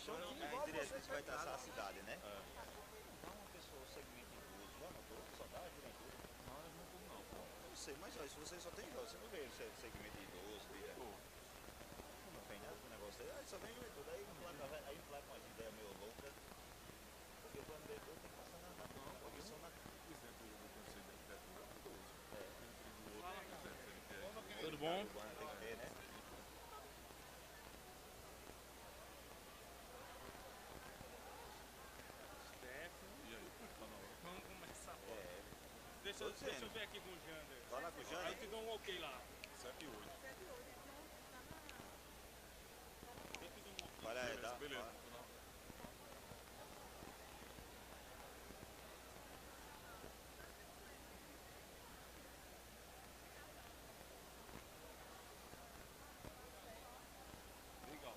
pessoa que igual você vai traçar a cidade, né? Então uma pessoa, o segmento idoso, já notou que só dá a juventude? Não sei, mas olha, se você só tem jovem, você não vê o segmento idoso, não tem nada com o negócio aí, só vem juventude, aí emplaca umas ideias meio loucas, porque o plano diretor tem que passar na comissão na... Tudo bom? Tem que ter, né? Vamos começar. Deixa eu ver aqui com o Jander. Vai lá com o Jander. Aí eu te dou um ok lá. 7 e 8. Olha aí, dá. Beleza. Legal.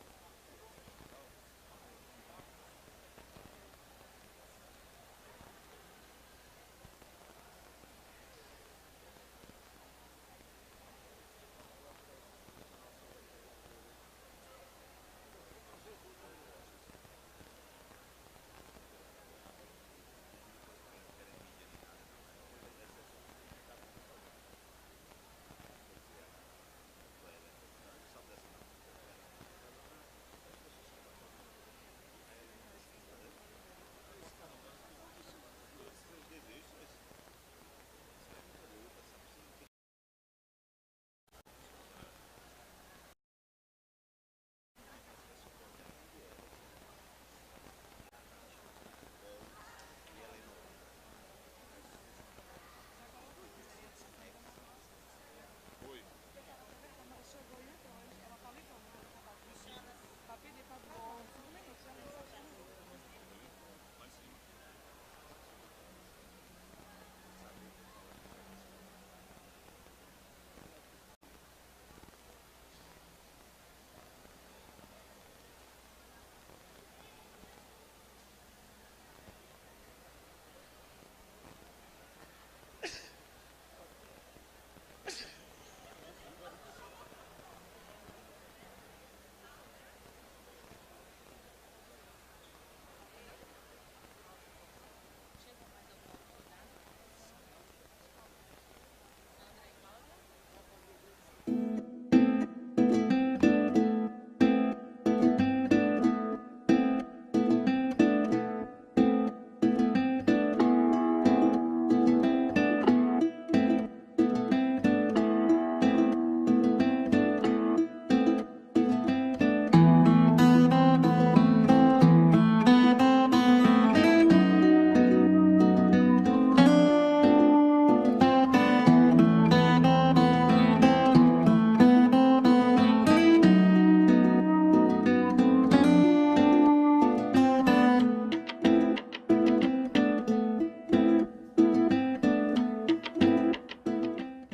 Oi. Lá em cima.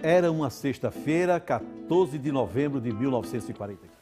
Era uma sexta-feira, 14 de novembro de 1940.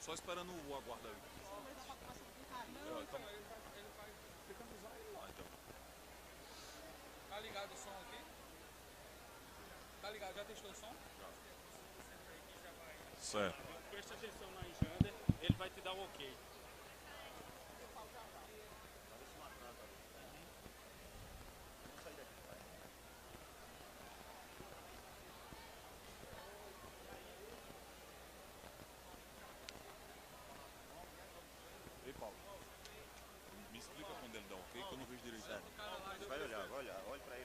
só esperando o aguardo aí. Então, ficamos usar ele lá, então. Tá ligado o som aqui? Tá ligado? Já testou o som? Certo. Presta atenção na Jander, ele vai te dar o ok. Ei, Paulo. Me explica quando ele dá ok, que eu não vejo direito. Certo. Vai olhar, olhe pra ele.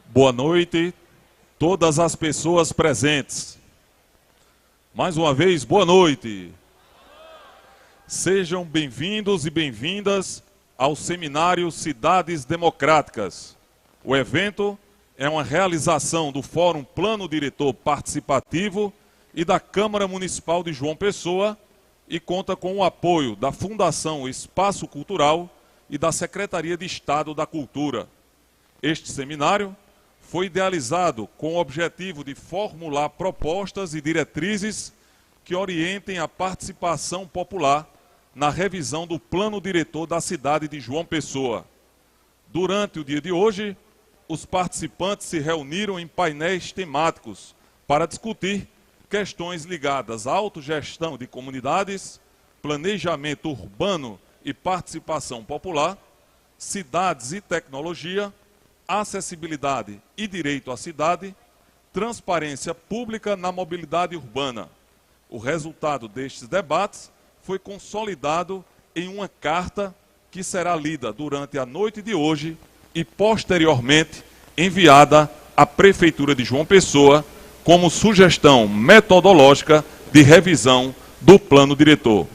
Boa noite, todas as pessoas presentes. Mais uma vez, boa noite. Sejam bem-vindos e bem-vindas ao Seminário Cidades Democráticas. O evento é uma realização do Fórum Plano Diretor Participativo e da Câmara Municipal de João Pessoa e conta com o apoio da Fundação Espaço Cultural e da Secretaria de Estado da Cultura. Este seminário foi idealizado com o objetivo de formular propostas e diretrizes que orientem a participação popular na revisão do Plano Diretor da cidade de João Pessoa. Durante o dia de hoje, os participantes se reuniram em painéis temáticos para discutir questões ligadas à autogestão de comunidades, planejamento urbano e participação popular, cidades e tecnologia, acessibilidade e direito à cidade, transparência pública na mobilidade urbana. O resultado destes debates foi consolidado em uma carta que será lida durante a noite de hoje e posteriormente enviada à Prefeitura de João Pessoa como sugestão metodológica de revisão do plano diretor.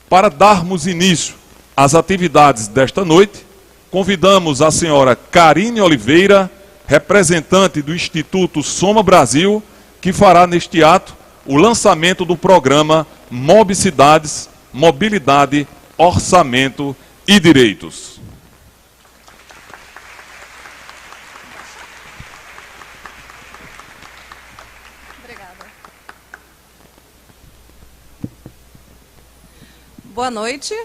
Para darmos início às atividades desta noite, convidamos a senhora Karine Oliveira, representante do Instituto Soma Brasil, que fará neste ato o lançamento do programa Mob Cidades, Mobilidade, Orçamento e Direitos. Obrigada. Boa noite.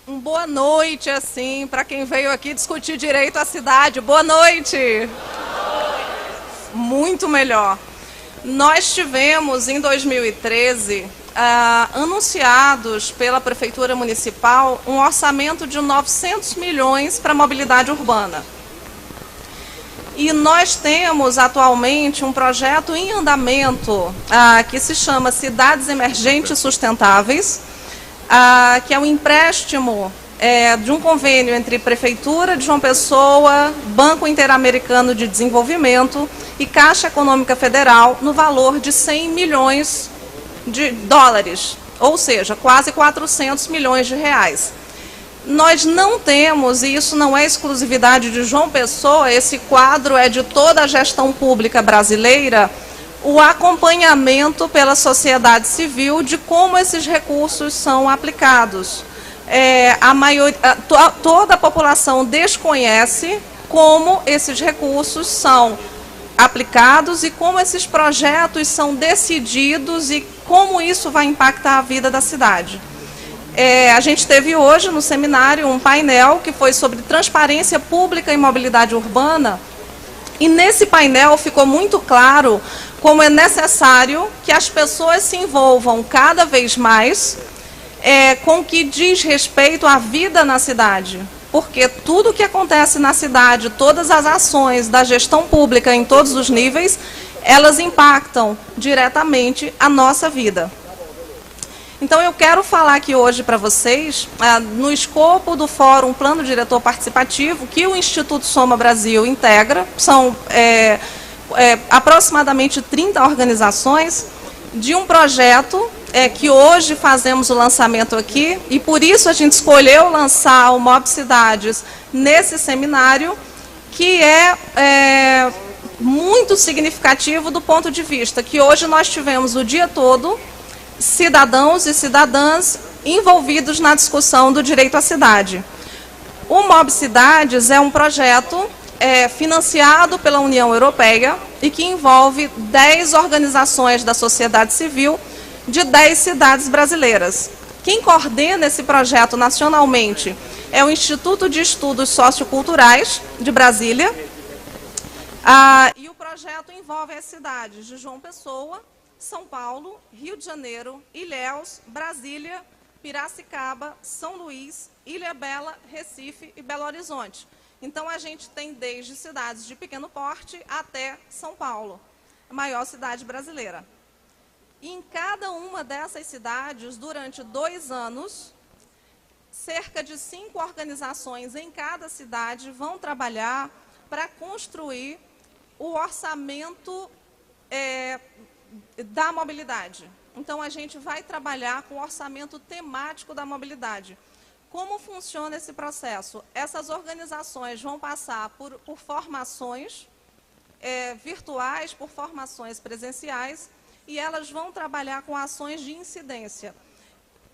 Boa noite, assim, para quem veio aqui discutir direito à cidade. Boa noite. Muito melhor. Nós tivemos, em 2013, anunciados pela Prefeitura Municipal um orçamento de 900 milhões para a mobilidade urbana. E nós temos, atualmente, um projeto em andamento que se chama Cidades Emergentes Sustentáveis, que é um empréstimo de um convênio entre Prefeitura de João Pessoa, Banco Interamericano de Desenvolvimento e Caixa Econômica Federal, no valor de 100 milhões de dólares, ou seja, quase 400 milhões de reais. Nós não temos, e isso não é exclusividade de João Pessoa, esse quadro é de toda a gestão pública brasileira, o acompanhamento pela sociedade civil de como esses recursos são aplicados. Toda a população desconhece como esses recursos são aplicados e como esses projetos são decididos e como isso vai impactar a vida da cidade. A gente teve hoje no seminário um painel que foi sobre transparência pública e mobilidade urbana, e nesse painel ficou muito claro como é necessário que as pessoas se envolvam cada vez mais com o que diz respeito à vida na cidade. porque tudo que acontece na cidade, todas as ações da gestão pública em todos os níveis, elas impactam diretamente a nossa vida. Então, eu quero falar aqui hoje para vocês, no escopo do Fórum Plano Diretor Participativo, que o Instituto Soma Brasil integra, são aproximadamente 30 organizações, de um projeto que hoje fazemos o lançamento aqui, e por isso a gente escolheu lançar o MOB Cidades nesse seminário, que é muito significativo do ponto de vista que hoje nós tivemos o dia todo cidadãos e cidadãs envolvidos na discussão do direito à cidade. O MOB Cidades é um projeto financiado pela União Europeia e que envolve 10 organizações da sociedade civil de 10 cidades brasileiras. Quem coordena esse projeto nacionalmente é o Instituto de Estudos Socioculturais de Brasília, e o projeto envolve as cidades de João Pessoa, São Paulo, Rio de Janeiro, Ilhéus, Brasília, Piracicaba, São Luís, Ilhabela, Recife e Belo Horizonte. Então, a gente tem desde cidades de pequeno porte até São Paulo, a maior cidade brasileira. E em cada uma dessas cidades, durante 2 anos, cerca de 5 organizações em cada cidade vão trabalhar para construir o orçamento da mobilidade. Então, a gente vai trabalhar com o orçamento temático da mobilidade. Como funciona esse processo? Essas organizações vão passar por formações virtuais, por formações presenciais, e elas vão trabalhar com ações de incidência.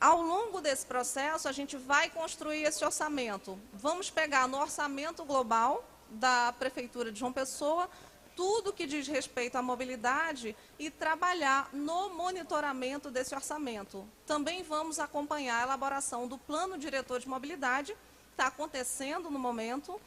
Ao longo desse processo, a gente vai construir esse orçamento. Vamos pegar no orçamento global da Prefeitura de João Pessoa tudo que diz respeito à mobilidade e trabalhar no monitoramento desse orçamento. Também vamos acompanhar a elaboração do Plano Diretor de Mobilidade, está acontecendo no momento.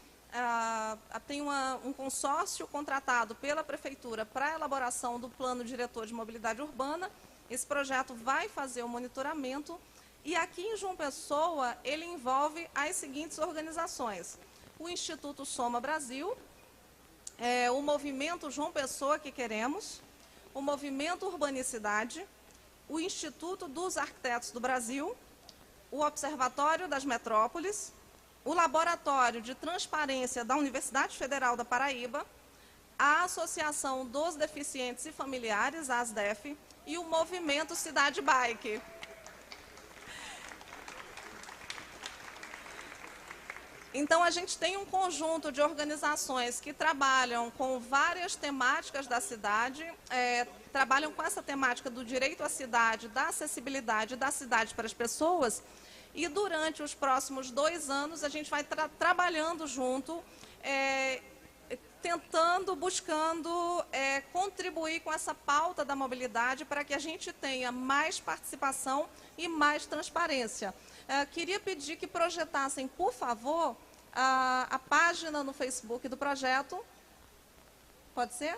Tem um consórcio contratado pela Prefeitura para a elaboração do Plano Diretor de Mobilidade Urbana. Esse projeto vai fazer o monitoramento. E aqui em João Pessoa, ele envolve as seguintes organizações: o Instituto Soma Brasil, o Movimento João Pessoa que Queremos, o Movimento Urbanicidade, o Instituto dos Arquitetos do Brasil, o Observatório das Metrópoles, o Laboratório de Transparência da Universidade Federal da Paraíba, a Associação dos Deficientes e Familiares, a ASDEF, e o Movimento Cidade Bike. Então, a gente tem um conjunto de organizações que trabalham com várias temáticas da cidade, trabalham com essa temática do direito à cidade, da acessibilidade da cidade para as pessoas, e durante os próximos 2 anos a gente vai trabalhando junto, buscando contribuir com essa pauta da mobilidade para que a gente tenha mais participação e mais transparência. Queria pedir que projetassem, por favor, a página no Facebook do projeto. Pode ser?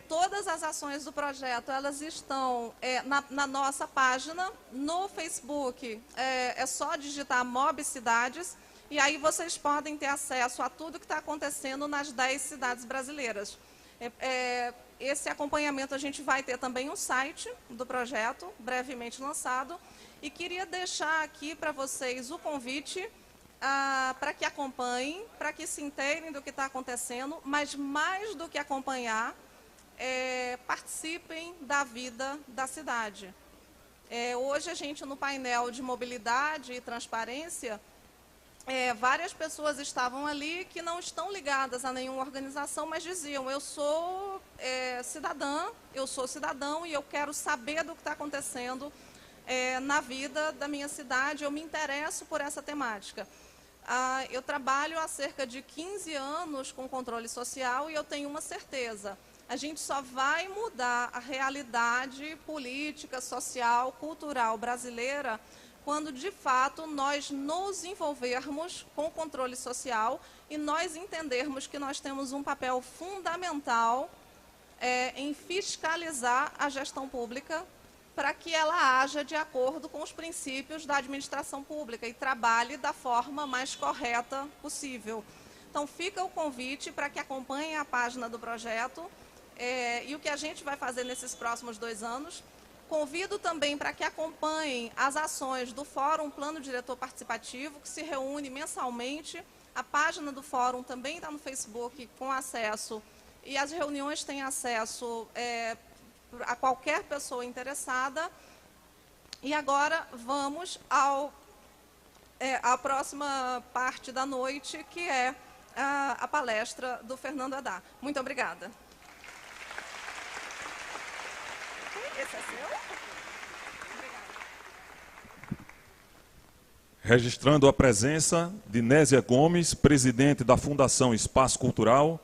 Todas as ações do projeto, elas estão na nossa página. No Facebook, é só digitar MOB Cidades, e aí vocês podem ter acesso a tudo que está acontecendo nas 10 cidades brasileiras. Esse acompanhamento, a gente vai ter também um site do projeto, brevemente lançado. E queria deixar aqui para vocês o convite para que acompanhem, para que se inteirem do que está acontecendo, mas mais do que acompanhar, participem da vida da cidade. Hoje a gente, no painel de mobilidade e transparência, várias pessoas estavam ali que não estão ligadas a nenhuma organização, mas diziam: eu sou cidadã, eu sou cidadão e eu quero saber do que está acontecendo na vida da minha cidade, eu me interesso por essa temática. Eu trabalho há cerca de 15 anos com controle social e eu tenho uma certeza: a gente só vai mudar a realidade política, social, cultural brasileira quando, de fato, nós nos envolvermos com o controle social e nós entendermos que nós temos um papel fundamental em fiscalizar a gestão pública para que ela haja de acordo com os princípios da administração pública e trabalhe da forma mais correta possível. Então, fica o convite para que acompanhem a página do projeto e o que a gente vai fazer nesses próximos 2 anos. Convido também para que acompanhem as ações do Fórum Plano Diretor Participativo, que se reúne mensalmente. A página do Fórum também está no Facebook com acesso, e as reuniões têm acesso a qualquer pessoa interessada. E agora vamos à próxima parte da noite, que é a palestra do Fernando Haddad. Muito obrigada. Esse é seu? Registrando a presença de Nésia Gomes, presidente da Fundação Espaço Cultural,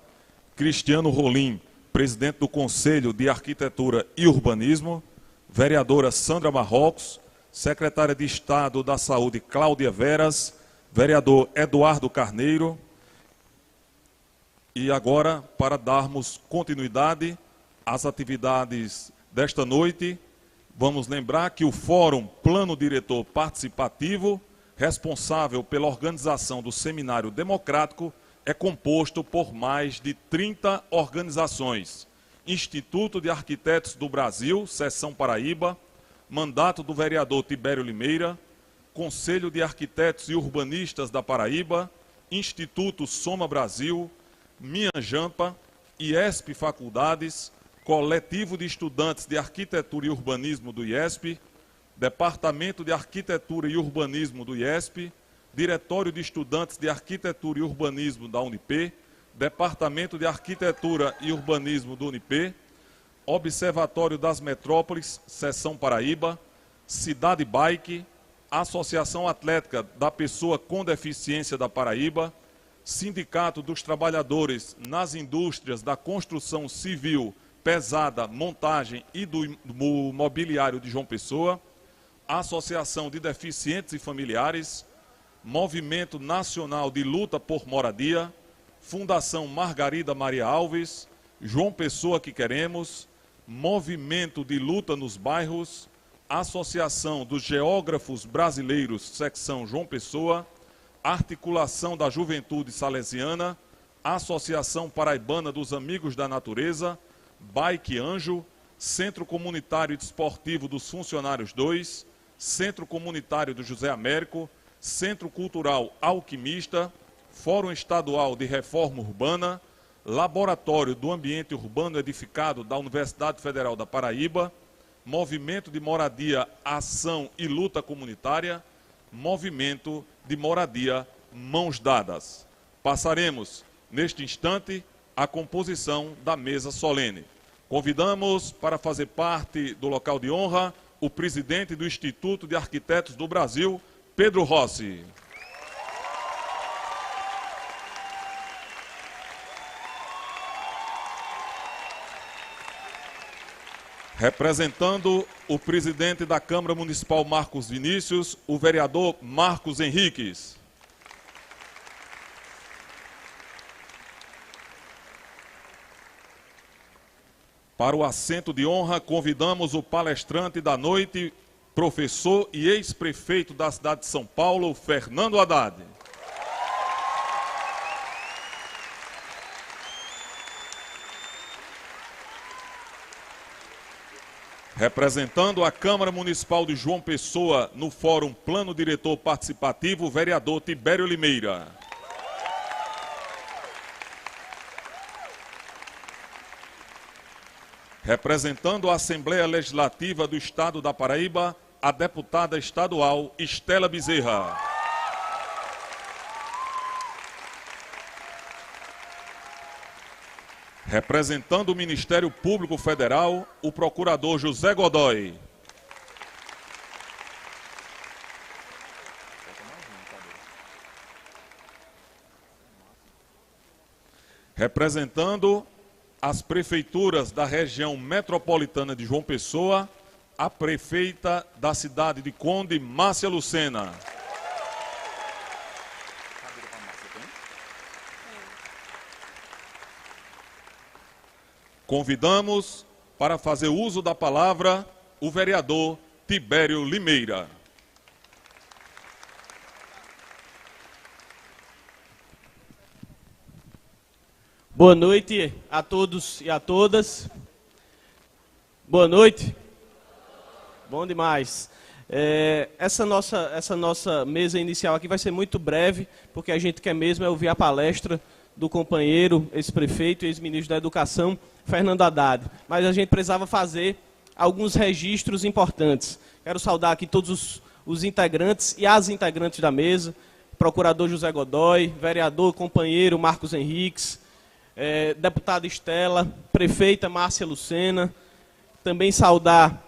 Cristiano Rolim, presidente do Conselho de Arquitetura e Urbanismo, vereadora Sandra Marrocos, secretária de Estado da Saúde Cláudia Veras, vereador Eduardo Carneiro. E agora, para darmos continuidade às atividades desta noite, vamos lembrar que o Fórum Plano Diretor Participativo, responsável pela organização do Seminário Democrático, é composto por mais de 30 organizações. Instituto de Arquitetos do Brasil, Seção Paraíba, mandato do vereador Tibério Limeira, Conselho de Arquitetos e Urbanistas da Paraíba, Instituto Soma Brasil, Minha Jampa, IESP Faculdades, Coletivo de Estudantes de Arquitetura e Urbanismo do IESP, Departamento de Arquitetura e Urbanismo do IESP, Diretório de Estudantes de Arquitetura e Urbanismo da Unip, Departamento de Arquitetura e Urbanismo do Unip, Observatório das Metrópoles, Seção Paraíba, Cidade Bike, Associação Atlética da Pessoa com Deficiência da Paraíba, Sindicato dos Trabalhadores nas Indústrias da Construção Civil, Pesada, Montagem e do Mobiliário de João Pessoa, Associação de Deficientes e Familiares, Movimento Nacional de Luta por Moradia, Fundação Margarida Maria Alves, João Pessoa que Queremos, Movimento de Luta nos Bairros, Associação dos Geógrafos Brasileiros, Secção João Pessoa, Articulação da Juventude Salesiana, Associação Paraibana dos Amigos da Natureza, Bike Anjo, Centro Comunitário e Desportivo dos Funcionários 2, Centro Comunitário do José Américo, Centro Cultural Alquimista, Fórum Estadual de Reforma Urbana, Laboratório do Ambiente Urbano Edificado da Universidade Federal da Paraíba, Movimento de Moradia, Ação e Luta Comunitária, Movimento de Moradia Mãos Dadas. Passaremos, neste instante, a composição da mesa solene. Convidamos para fazer parte do local de honra o presidente do Instituto de Arquitetos do Brasil, Pedro Rossi. Representando o presidente da Câmara Municipal, Marcos Vinícius, o vereador Marcos Henriques. Para o assento de honra, convidamos o palestrante da noite, professor e ex-prefeito da cidade de São Paulo, Fernando Haddad. Representando a Câmara Municipal de João Pessoa no Fórum Plano Diretor Participativo, o vereador Tibério Limeira. Representando a Assembleia Legislativa do Estado da Paraíba, a deputada estadual Estela Bezerra. Representando o Ministério Público Federal, o procurador José Godoy. Representando as prefeituras da região metropolitana de João Pessoa, a prefeita da cidade de Conde, Márcia Lucena. Convidamos para fazer uso da palavra o vereador Tibério Limeira. Boa noite a todos e a todas. Boa noite. Bom demais. Essa nossa mesa inicial aqui vai ser muito breve, porque a gente quer mesmo ouvir a palestra do companheiro, ex-prefeito e ex-ministro da Educação, Fernando Haddad. Mas a gente precisava fazer alguns registros importantes. Quero saudar aqui todos os integrantes e as integrantes da mesa, procurador José Godoy, vereador, companheiro Marcos Henriques, deputada Estela, prefeita Márcia Lucena, também saudar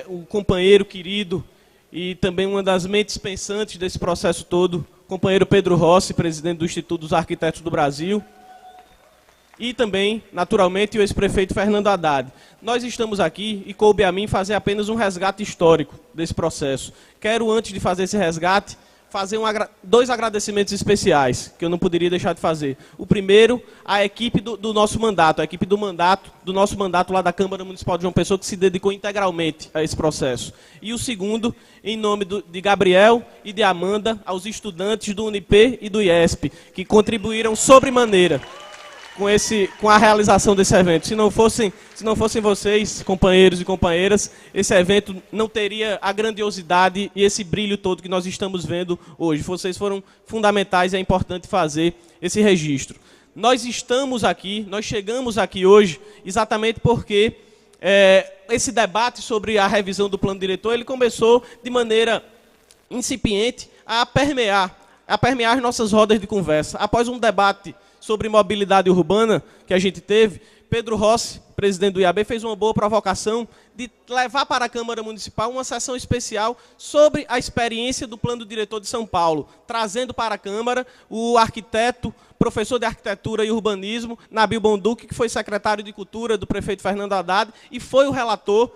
o companheiro querido e também uma das mentes pensantes desse processo todo, companheiro Pedro Rossi, presidente do Instituto dos Arquitetos do Brasil, e também, naturalmente, o ex-prefeito Fernando Haddad. Nós estamos aqui e coube a mim fazer apenas um resgate histórico desse processo. Quero, antes de fazer esse resgate, fazer dois agradecimentos especiais, que eu não poderia deixar de fazer. O primeiro, a equipe do nosso mandato, a equipe do nosso mandato lá da Câmara Municipal de João Pessoa, que se dedicou integralmente a esse processo. E o segundo, em nome de Gabriel e de Amanda, aos estudantes do Unip e do IESP, que contribuíram sobremaneira com a realização desse evento. Se não fossem vocês, companheiros e companheiras, esse evento não teria a grandiosidade e esse brilho todo que nós estamos vendo hoje. Vocês foram fundamentais e é importante fazer esse registro. Nós chegamos aqui hoje exatamente porque esse debate sobre a revisão do plano diretor, ele começou de maneira incipiente a permear as nossas rodas de conversa. Após um debate sobre mobilidade urbana que a gente teve, Pedro Rossi, presidente do IAB, fez uma boa provocação de levar para a Câmara Municipal uma sessão especial sobre a experiência do Plano Diretor de São Paulo, trazendo para a Câmara o arquiteto, professor de Arquitetura e Urbanismo, Nabil Bonduque, que foi secretário de Cultura do prefeito Fernando Haddad e foi o relator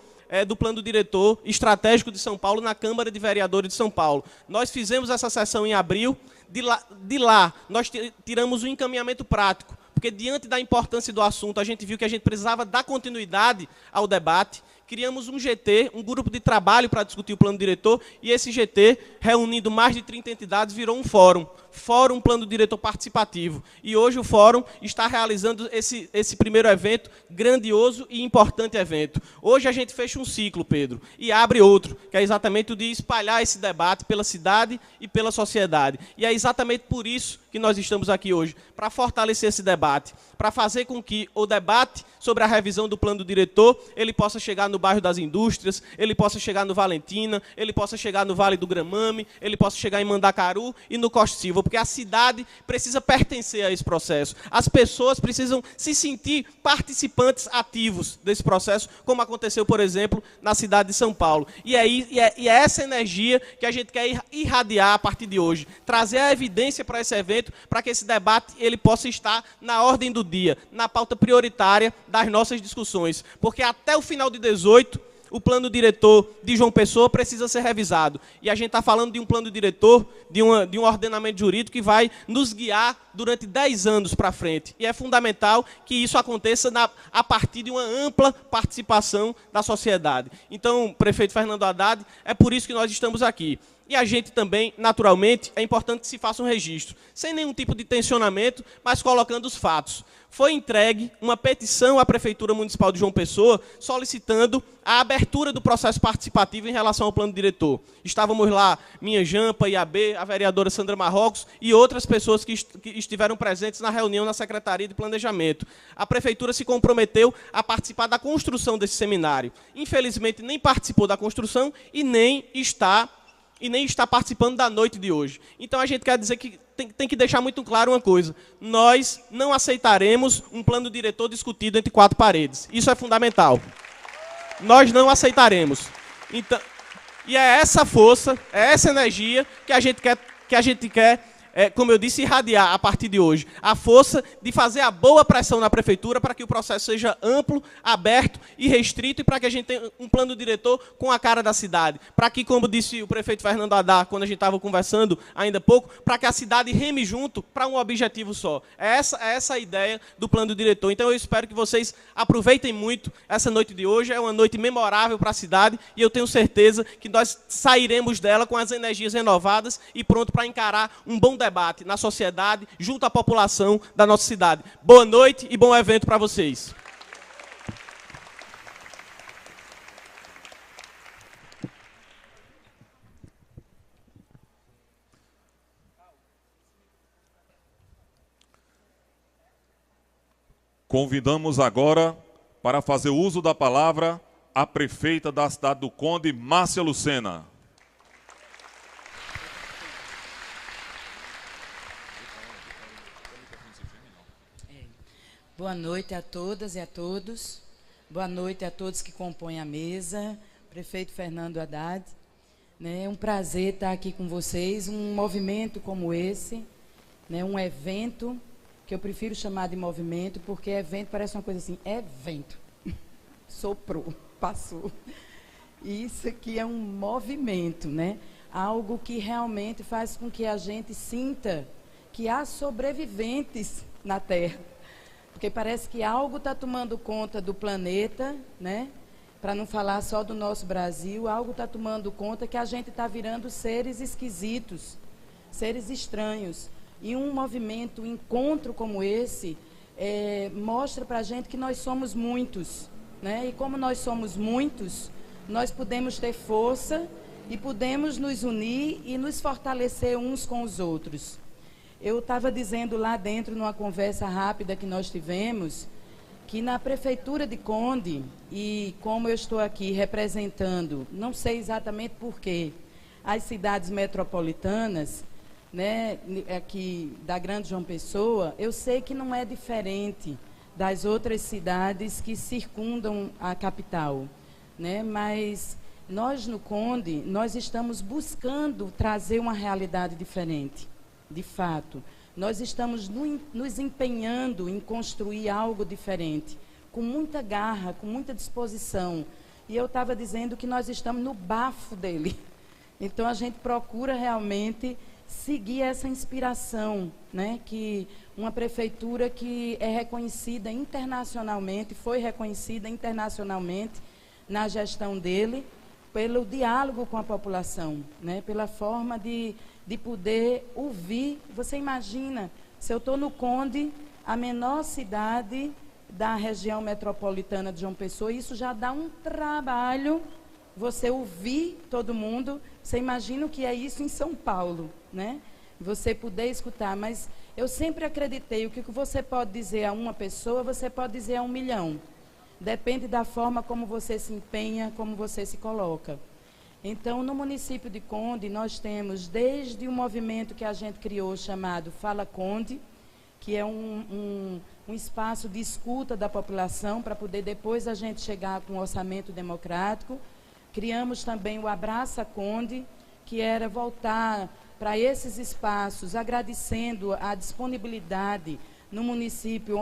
do Plano Diretor Estratégico de São Paulo na Câmara de Vereadores de São Paulo. Nós fizemos essa sessão em abril. De lá, nós tiramos um encaminhamento prático, porque diante da importância do assunto, a gente viu que a gente precisava dar continuidade ao debate. Criamos um GT, um grupo de trabalho para discutir o plano diretor, e esse GT, reunindo mais de 30 entidades, virou um fórum Plano Diretor Participativo. E hoje o fórum está realizando esse primeiro evento, grandioso e importante evento. Hoje a gente fecha um ciclo, Pedro, e abre outro, que é exatamente o de espalhar esse debate pela cidade e pela sociedade. E é exatamente por isso que nós estamos aqui hoje, para fortalecer esse debate, para fazer com que o debate sobre a revisão do plano diretor, ele possa chegar no bairro das Indústrias, ele possa chegar no Valentina, ele possa chegar no Vale do Gramame, ele possa chegar em Mandacaru e no Costa Silva, porque a cidade precisa pertencer a esse processo. As pessoas precisam se sentir participantes ativos desse processo, como aconteceu, por exemplo, na cidade de São Paulo. E é essa energia que a gente quer irradiar a partir de hoje, trazer a evidência para esse evento, para que esse debate ele possa estar na ordem do dia, na pauta prioritária das nossas discussões. Porque até o final de 18, o plano diretor de João Pessoa precisa ser revisado. E a gente está falando de um plano diretor, de um ordenamento jurídico que vai nos guiar durante 10 anos para frente. E é fundamental que isso aconteça a partir de uma ampla participação da sociedade. Então, prefeito Fernando Haddad, é por isso que nós estamos aqui. E a gente também, naturalmente, é importante que se faça um registro, sem nenhum tipo de tensionamento, mas colocando os fatos. Foi entregue uma petição à Prefeitura Municipal de João Pessoa solicitando a abertura do processo participativo em relação ao plano diretor. Estávamos lá, Minha Jampa, IAB, a vereadora Sandra Marrocos e outras pessoas que estiveram presentes na reunião na Secretaria de Planejamento. A Prefeitura se comprometeu a participar da construção desse seminário. Infelizmente, nem participou da construção e nem está participando da noite de hoje. Então, a gente quer dizer que tem que deixar muito claro uma coisa. Nós não aceitaremos um plano diretor discutido entre 4 paredes. Isso é fundamental. Nós não aceitaremos. Então, e é essa força, é essa energia que a gente quer como eu disse, irradiar a partir de hoje a força de fazer a boa pressão na prefeitura para que o processo seja amplo, aberto e restrito e para que a gente tenha um plano diretor com a cara da cidade. Para que, como disse o prefeito Fernando Haddad, quando a gente estava conversando ainda há pouco, para que a cidade reme junto para um objetivo só. É essa a ideia do plano diretor. Então eu espero que vocês aproveitem muito essa noite de hoje. É uma noite memorável para a cidade e eu tenho certeza que nós sairemos dela com as energias renovadas e pronto para encarar um bom debate na sociedade, junto à população da nossa cidade. Boa noite e bom evento para vocês. Convidamos agora para fazer uso da palavra a prefeita da cidade do Conde, Márcia Lucena. Boa noite a todas e a todos. Boa noite a todos que compõem a mesa. Prefeito Fernando Haddad. É um prazer estar aqui com vocês. Um movimento como esse, um evento que eu prefiro chamar de movimento, porque evento parece uma coisa assim, evento. Soprou, passou. Isso aqui é um movimento, algo que realmente faz com que a gente sinta que há sobreviventes na Terra. Porque parece que algo está tomando conta do planeta, para não falar só do nosso Brasil, algo está tomando conta que a gente está virando seres esquisitos, seres estranhos. E um movimento, um encontro como esse, mostra para a gente que nós somos muitos. E como nós somos muitos, nós podemos ter força e podemos nos unir e nos fortalecer uns com os outros. Eu estava dizendo lá dentro, numa conversa rápida que nós tivemos, que na Prefeitura de Conde, e como eu estou aqui representando, não sei exatamente porquê, as cidades metropolitanas, aqui da Grande João Pessoa, eu sei que não é diferente das outras cidades que circundam a capital, mas nós no Conde, nós estamos buscando trazer uma realidade diferente, de fato. Nós estamos nos empenhando em construir algo diferente, com muita garra, com muita disposição. E eu estava dizendo que nós estamos no bafo dele. Então a gente procura realmente seguir essa inspiração, que uma prefeitura que é reconhecida internacionalmente, foi reconhecida internacionalmente na gestão dele, pelo diálogo com a população, pela forma de poder ouvir. Você imagina, se eu estou no Conde, a menor cidade da região metropolitana de João Pessoa, isso já dá um trabalho, você ouvir todo mundo. Você imagina o que é isso em São Paulo, Você poder escutar, mas eu sempre acreditei, o que você pode dizer a uma pessoa, você pode dizer a 1 milhão. Depende da forma como você se empenha, como você se coloca. Então, no município de Conde, nós temos desde o movimento que a gente criou, chamado Fala Conde, que é um espaço de escuta da população, para poder depois a gente chegar com um orçamento democrático. Criamos também o Abraça Conde, que era voltar para esses espaços, agradecendo a disponibilidade no município,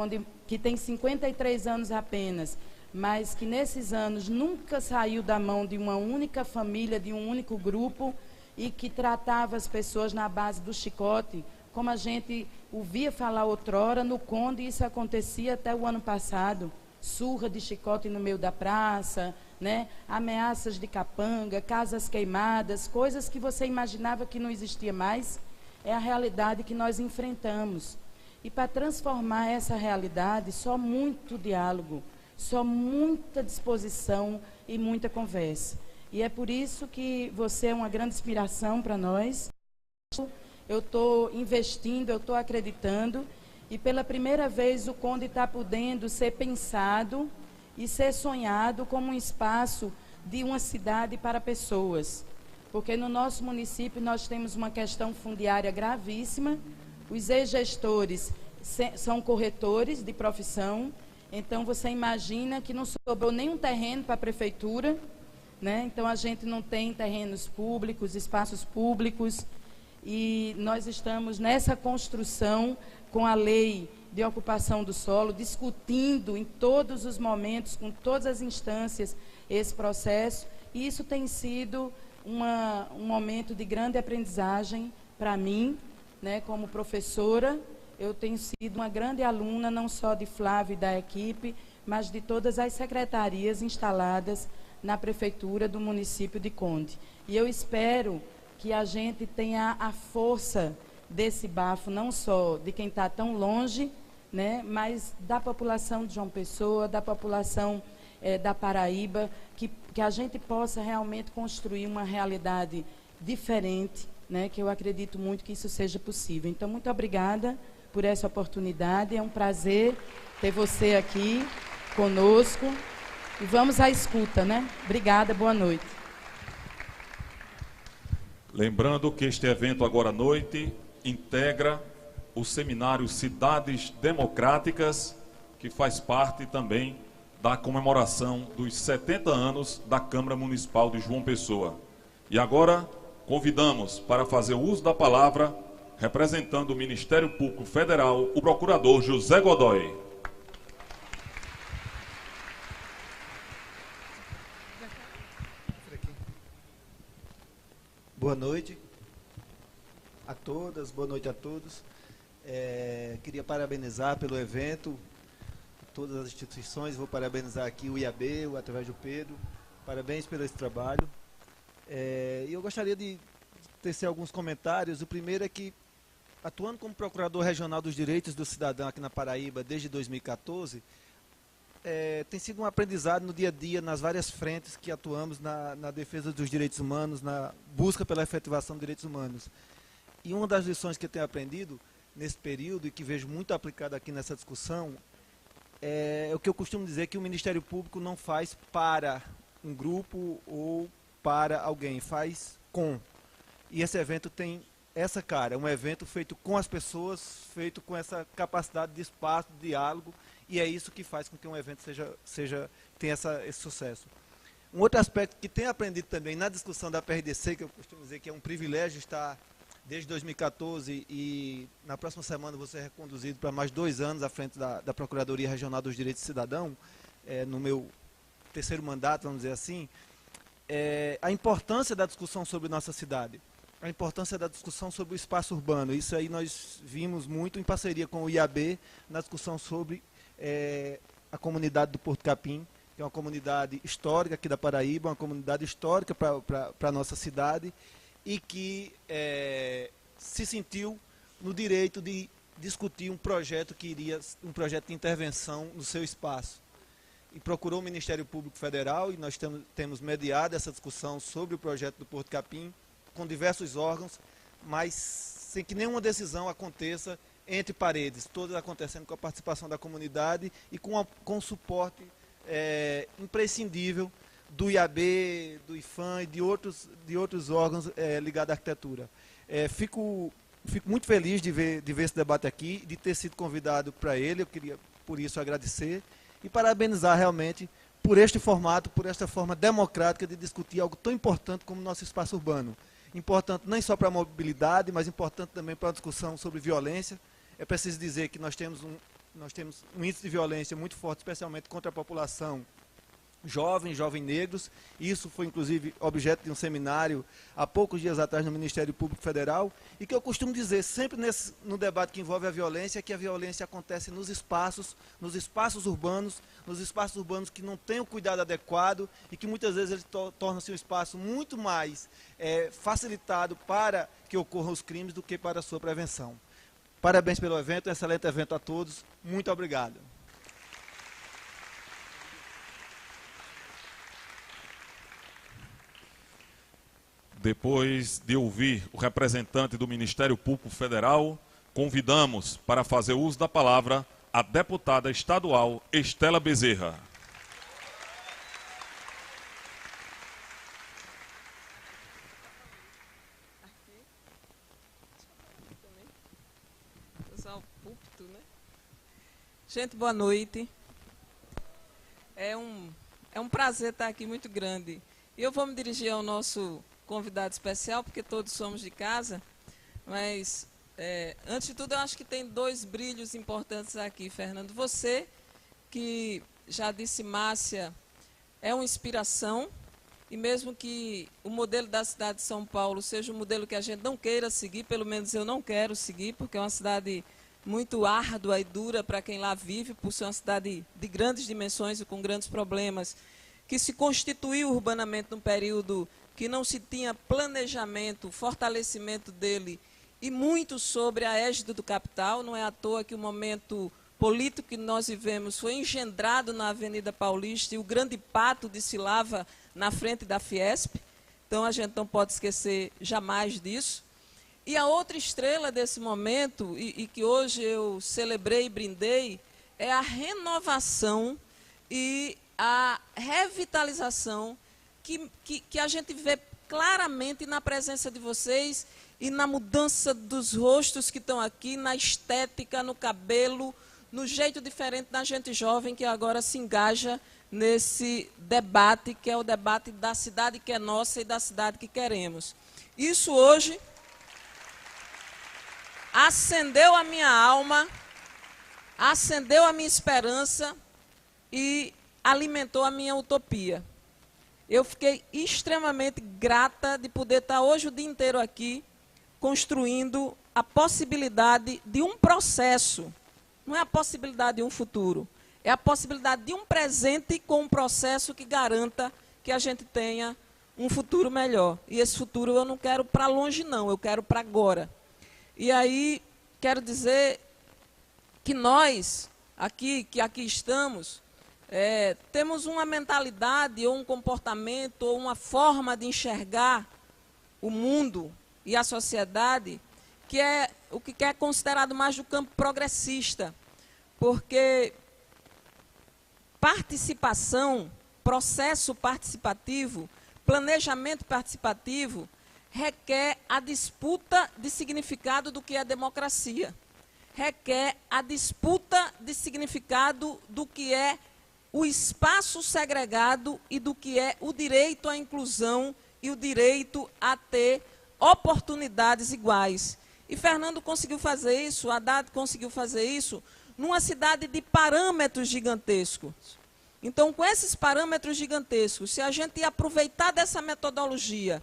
que tem 53 anos apenas, mas que nesses anos nunca saiu da mão de uma única família, de um único grupo, e que tratava as pessoas na base do chicote, como a gente ouvia falar outrora. No Conde isso acontecia até o ano passado, surra de chicote no meio da praça, ameaças de capanga, casas queimadas, coisas que você imaginava que não existia mais, é a realidade que nós enfrentamos. E para transformar essa realidade, só muito diálogo, só muita disposição e muita conversa. E é por isso que você é uma grande inspiração para nós. Eu estou investindo, eu estou acreditando, e pela primeira vez o Conde está podendo ser pensado e ser sonhado como um espaço de uma cidade para pessoas. Porque no nosso município nós temos uma questão fundiária gravíssima. Os ex-gestores são corretores de profissão, então você imagina que não sobrou nenhum terreno para a prefeitura, Então a gente não tem terrenos públicos, espaços públicos, e nós estamos nessa construção com a lei de ocupação do solo, discutindo em todos os momentos, com todas as instâncias, esse processo, e isso tem sido um momento de grande aprendizagem para mim, né, como professora. Eu tenho sido uma grande aluna, não só de Flávio e da equipe, mas de todas as secretarias instaladas na prefeitura do município de Conde. E eu espero que a gente tenha a força desse bafo, não só de quem está tão longe, né, mas da população de João Pessoa, da população da Paraíba, que a gente possa realmente construir uma realidade diferente, né, que eu acredito muito que isso seja possível. Então, muito obrigada por essa oportunidade, é um prazer ter você aqui conosco, e vamos à escuta, né? Obrigada, boa noite. Lembrando que este evento agora à noite integra o seminário Cidades Democráticas, que faz parte também da comemoração dos 70 anos da Câmara Municipal de João Pessoa. E agora convidamos para fazer o uso da palavra, representando o Ministério Público Federal, o procurador José Godoy. Boa noite a todas, boa noite a todos. Queria parabenizar pelo evento, todas as instituições, vou parabenizar aqui o IAB, o Através do Pedro, parabéns pelo esse trabalho. Eu gostaria de tecer alguns comentários. O primeiro é que, atuando como Procurador Regional dos Direitos do Cidadão aqui na Paraíba desde 2014, tem sido um aprendizado no dia a dia, nas várias frentes que atuamos na defesa dos direitos humanos, na busca pela efetivação de direitos humanos. E uma das lições que eu tenho aprendido nesse período, e que vejo muito aplicado aqui nessa discussão, é o que eu costumo dizer, que o Ministério Público não faz para um grupo ou para alguém, faz com. E esse evento tem essa cara, um evento feito com as pessoas, feito com essa capacidade de espaço, de diálogo, e é isso que faz com que um evento tenha esse sucesso. Um outro aspecto que tenho aprendido também na discussão da PRDC, que eu costumo dizer que é um privilégio estar desde 2014 e na próxima semana vou ser reconduzido para mais 2 anos à frente da Procuradoria Regional dos Direitos do Cidadão, no meu 3º mandato, vamos dizer assim, a importância da discussão sobre nossa cidade, a importância da discussão sobre o espaço urbano. Isso aí nós vimos muito em parceria com o IAB na discussão sobre a comunidade do Porto Capim, que é uma comunidade histórica aqui da Paraíba, uma comunidade histórica para a nossa cidade, e que se sentiu no direito de discutir um projeto um projeto de intervenção no seu espaço. E procurou o Ministério Público Federal, e nós temos mediado essa discussão sobre o projeto do Porto Capim, com diversos órgãos, mas sem que nenhuma decisão aconteça entre paredes, todas acontecendo com a participação da comunidade e com o suporte imprescindível do IAB, do IFAM e de outros órgãos ligados à arquitetura. Fico muito feliz de ver esse debate aqui, de ter sido convidado para ele. Eu queria, por isso, agradecer e parabenizar realmente por este formato, por esta forma democrática de discutir algo tão importante como o nosso espaço urbano. Importante não só para a mobilidade, mas importante também para a discussão sobre violência. É preciso dizer que nós temos um índice de violência muito forte, especialmente contra a população jovem negros. Isso foi, inclusive, objeto de um seminário há poucos dias atrás no Ministério Público Federal, e que eu costumo dizer, sempre no debate que envolve a violência, que a violência acontece nos espaços urbanos, que não têm o cuidado adequado e que muitas vezes eles tornam-se um espaço muito mais facilitado para que ocorram os crimes do que para a sua prevenção. Parabéns pelo evento, um excelente evento a todos. Muito obrigado. Depois de ouvir o representante do Ministério Público Federal, convidamos para fazer uso da palavra a deputada estadual Estela Bezerra. Gente, boa noite. É um prazer estar aqui muito grande. E eu vou me dirigir ao nosso convidado especial, porque todos somos de casa, Mas, antes de tudo, eu acho que tem dois brilhos importantes aqui, Fernando. Você, que já disse, Márcia, é uma inspiração, e mesmo que o modelo da cidade de São Paulo seja um modelo que a gente não queira seguir, pelo menos eu não quero seguir, porque é uma cidade muito árdua e dura para quem lá vive, por ser uma cidade de grandes dimensões e com grandes problemas, que se constituiu urbanamente num período que não se tinha planejamento, fortalecimento dele, e muito sobre a égide do capital. Não é à toa que o momento político que nós vivemos foi engendrado na Avenida Paulista, e o grande pato desfilava na frente da Fiesp. Então, a gente não pode esquecer jamais disso. E a outra estrela desse momento, e que hoje eu celebrei e brindei, é a renovação e a revitalização que a gente vê claramente na presença de vocês e na mudança dos rostos que estão aqui, na estética, no cabelo, no jeito diferente da gente jovem que agora se engaja nesse debate, que é o debate da cidade que é nossa e da cidade que queremos. Isso hoje acendeu a minha alma, acendeu a minha esperança e alimentou a minha utopia. Eu fiquei extremamente grata de poder estar hoje o dia inteiro aqui construindo a possibilidade de um processo. Não é a possibilidade de um futuro, é a possibilidade de um presente com um processo que garanta que a gente tenha um futuro melhor. E esse futuro eu não quero para longe, não, eu quero para agora. E aí, quero dizer que nós, que aqui estamos, temos uma mentalidade, ou um comportamento, ou uma forma de enxergar o mundo e a sociedade, que é o que é considerado mais do campo progressista, porque participação, processo participativo, planejamento participativo, requer a disputa de significado do que é democracia, requer a disputa de significado do que é o espaço segregado e do que é o direito à inclusão e o direito a ter oportunidades iguais. E Fernando conseguiu fazer isso, Haddad conseguiu fazer isso, numa cidade de parâmetros gigantescos. Então, com esses parâmetros gigantescos, se a gente aproveitar dessa metodologia,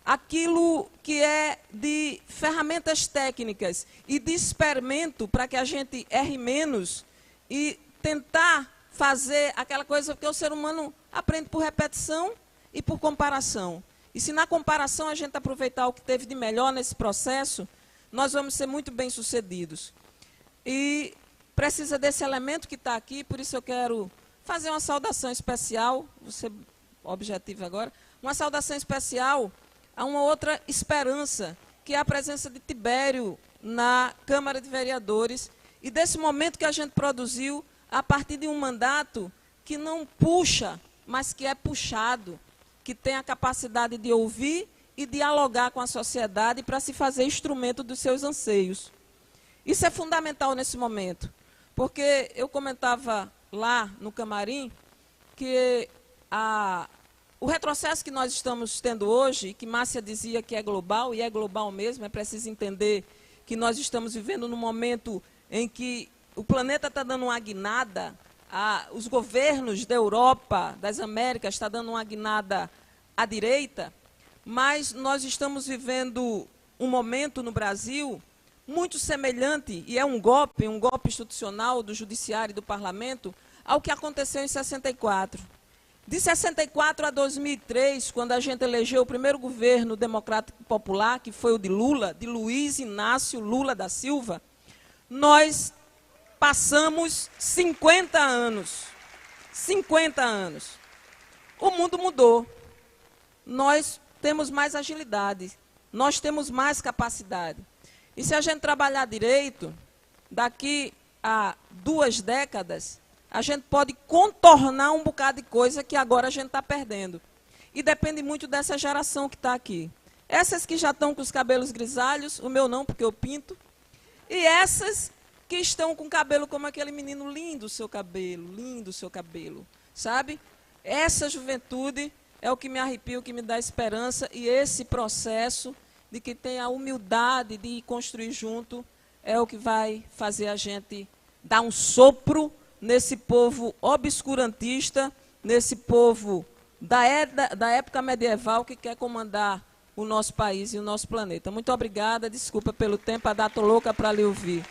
aquilo que é de ferramentas técnicas e de experimento para que a gente erre menos e tentar fazer aquela coisa que o ser humano aprende por repetição e por comparação. E se na comparação a gente aproveitar o que teve de melhor nesse processo, nós vamos ser muito bem-sucedidos. E precisa desse elemento que está aqui, por isso eu quero fazer uma saudação especial, vou ser objetivo agora, uma saudação especial a uma outra esperança, que é a presença de Tibério na Câmara de Vereadores, e desse momento que a gente produziu a partir de um mandato que não puxa, mas que é puxado, que tem a capacidade de ouvir e dialogar com a sociedade para se fazer instrumento dos seus anseios. Isso é fundamental nesse momento, porque eu comentava lá no camarim que o retrocesso que nós estamos tendo hoje, que Márcia dizia que é global, e é global mesmo, é preciso entender que nós estamos vivendo num momento em que o planeta está dando uma guinada, os governos da Europa, das Américas, estão dando uma guinada à direita, mas nós estamos vivendo um momento no Brasil muito semelhante, e é um golpe institucional do judiciário e do parlamento, ao que aconteceu em 64. De 64 a 2003, quando a gente elegeu o primeiro governo democrático popular, que foi o de Lula, de Luiz Inácio Lula da Silva, nós passamos 50 anos. 50 anos. O mundo mudou. Nós temos mais agilidade, nós temos mais capacidade. E se a gente trabalhar direito, daqui a 2 décadas, a gente pode contornar um bocado de coisa que agora a gente está perdendo. E depende muito dessa geração que está aqui. Essas que já estão com os cabelos grisalhos, o meu não, porque eu pinto. E essas que estão com o cabelo como aquele menino, lindo o seu cabelo, sabe? Essa juventude é o que me arrepia, o que me dá esperança, e esse processo de que tem a humildade de construir junto, é o que vai fazer a gente dar um sopro nesse povo obscurantista, nesse povo da época medieval que quer comandar o nosso país e o nosso planeta. Muito obrigada, desculpa pelo tempo, a data louca para lhe ouvir.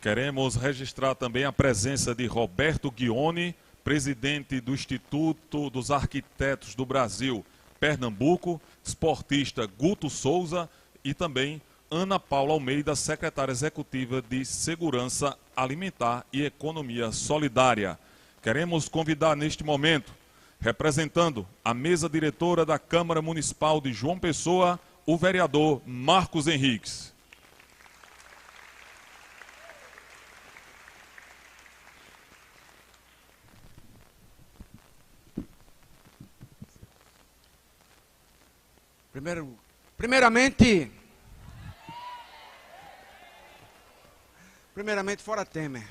Queremos registrar também a presença de Roberto Ghione, presidente do Instituto dos Arquitetos do Brasil, Pernambuco, esportista Guto Souza e também Ana Paula Almeida, secretária executiva de Segurança Alimentar e Economia Solidária. Queremos convidar neste momento, representando a mesa diretora da Câmara Municipal de João Pessoa, o vereador Marcos Henriques. Primeiramente, fora Temer.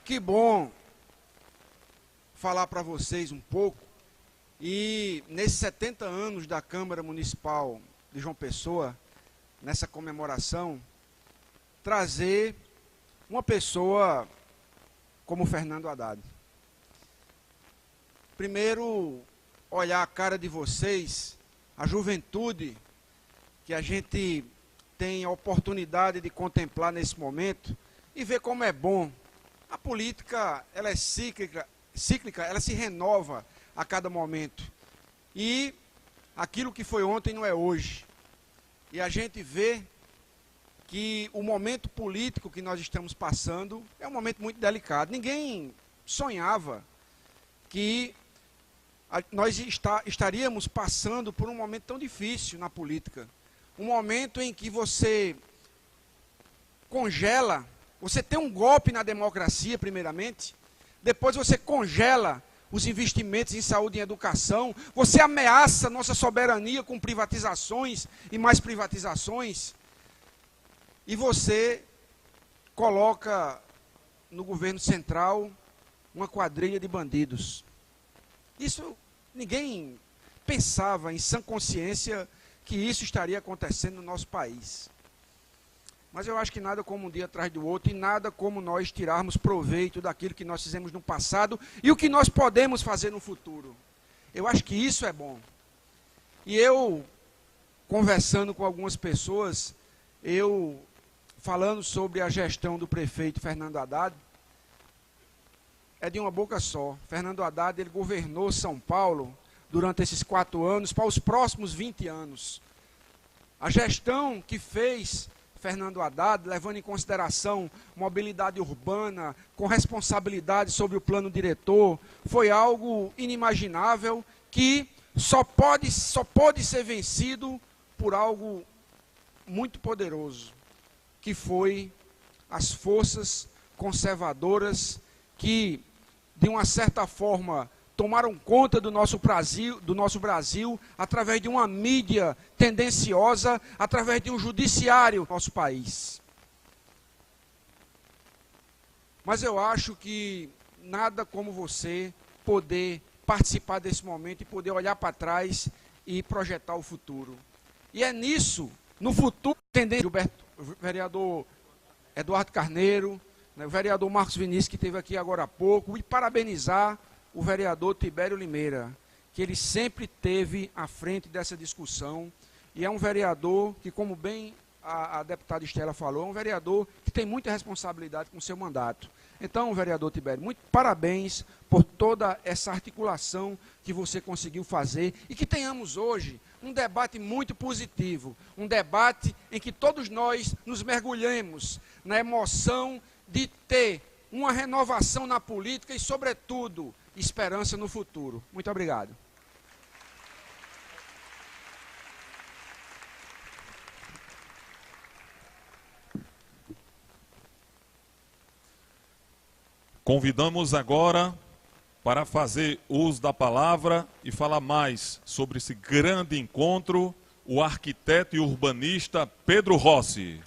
Que bom falar para vocês um pouco. E nesses 70 anos da Câmara Municipal de João Pessoa, nessa comemoração, trazer uma pessoa como Fernando Haddad. Primeiro, olhar a cara de vocês, a juventude que a gente tem a oportunidade de contemplar nesse momento e ver como é bom. A política, ela é cíclica, ela se renova a cada momento. E aquilo que foi ontem não é hoje. E a gente vê que o momento político que nós estamos passando é um momento muito delicado. Ninguém sonhava que nós estaríamos passando por um momento tão difícil na política. Um momento em que você congela, você tem um golpe na democracia, primeiramente, depois você congela os investimentos em saúde e educação, você ameaça nossa soberania com privatizações e mais privatizações, e você coloca no governo central uma quadrilha de bandidos. Isso, ninguém pensava em sã consciência que isso estaria acontecendo no nosso país. Mas eu acho que nada como um dia atrás do outro e nada como nós tirarmos proveito daquilo que nós fizemos no passado e o que nós podemos fazer no futuro. Eu acho que isso é bom. E eu, conversando com algumas pessoas, falando sobre a gestão do prefeito Fernando Haddad, é de uma boca só. Fernando Haddad, ele governou São Paulo durante esses 4 anos, para os próximos 20 anos. A gestão que fez Fernando Haddad, levando em consideração mobilidade urbana, com responsabilidade sobre o plano diretor, foi algo inimaginável que só pode ser vencido por algo muito poderoso, que foi as forças conservadoras que, de uma certa forma, tomaram conta do nosso Brasil através de uma mídia tendenciosa, através de um judiciário do nosso país. Mas eu acho que nada como você poder participar desse momento e poder olhar para trás e projetar o futuro. E é nisso, no futuro, o vereador Eduardo Carneiro, o vereador Marcos Vinícius, que esteve aqui agora há pouco, e parabenizar o vereador Tibério Limeira, que ele sempre esteve à frente dessa discussão, e é um vereador que, como bem a deputada Estela falou, é um vereador que tem muita responsabilidade com o seu mandato. Então, vereador Tibério, muito parabéns por toda essa articulação que você conseguiu fazer e que tenhamos hoje um debate muito positivo, um debate em que todos nós nos mergulhemos na emoção de ter uma renovação na política e, sobretudo, esperança no futuro. Muito obrigado. Convidamos agora para fazer uso da palavra e falar mais sobre esse grande encontro o arquiteto e urbanista Pedro Rossi.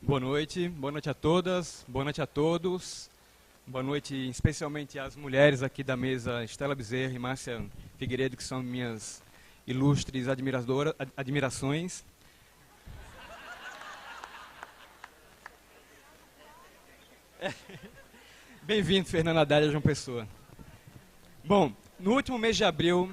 Boa noite a todas, boa noite a todos. Boa noite especialmente às mulheres aqui da mesa, Estela Bezerra e Márcia Figueiredo, que são minhas ilustres admirações. Bem-vindo, Fernando Haddad, a João Pessoa. Bom, no último mês de abril,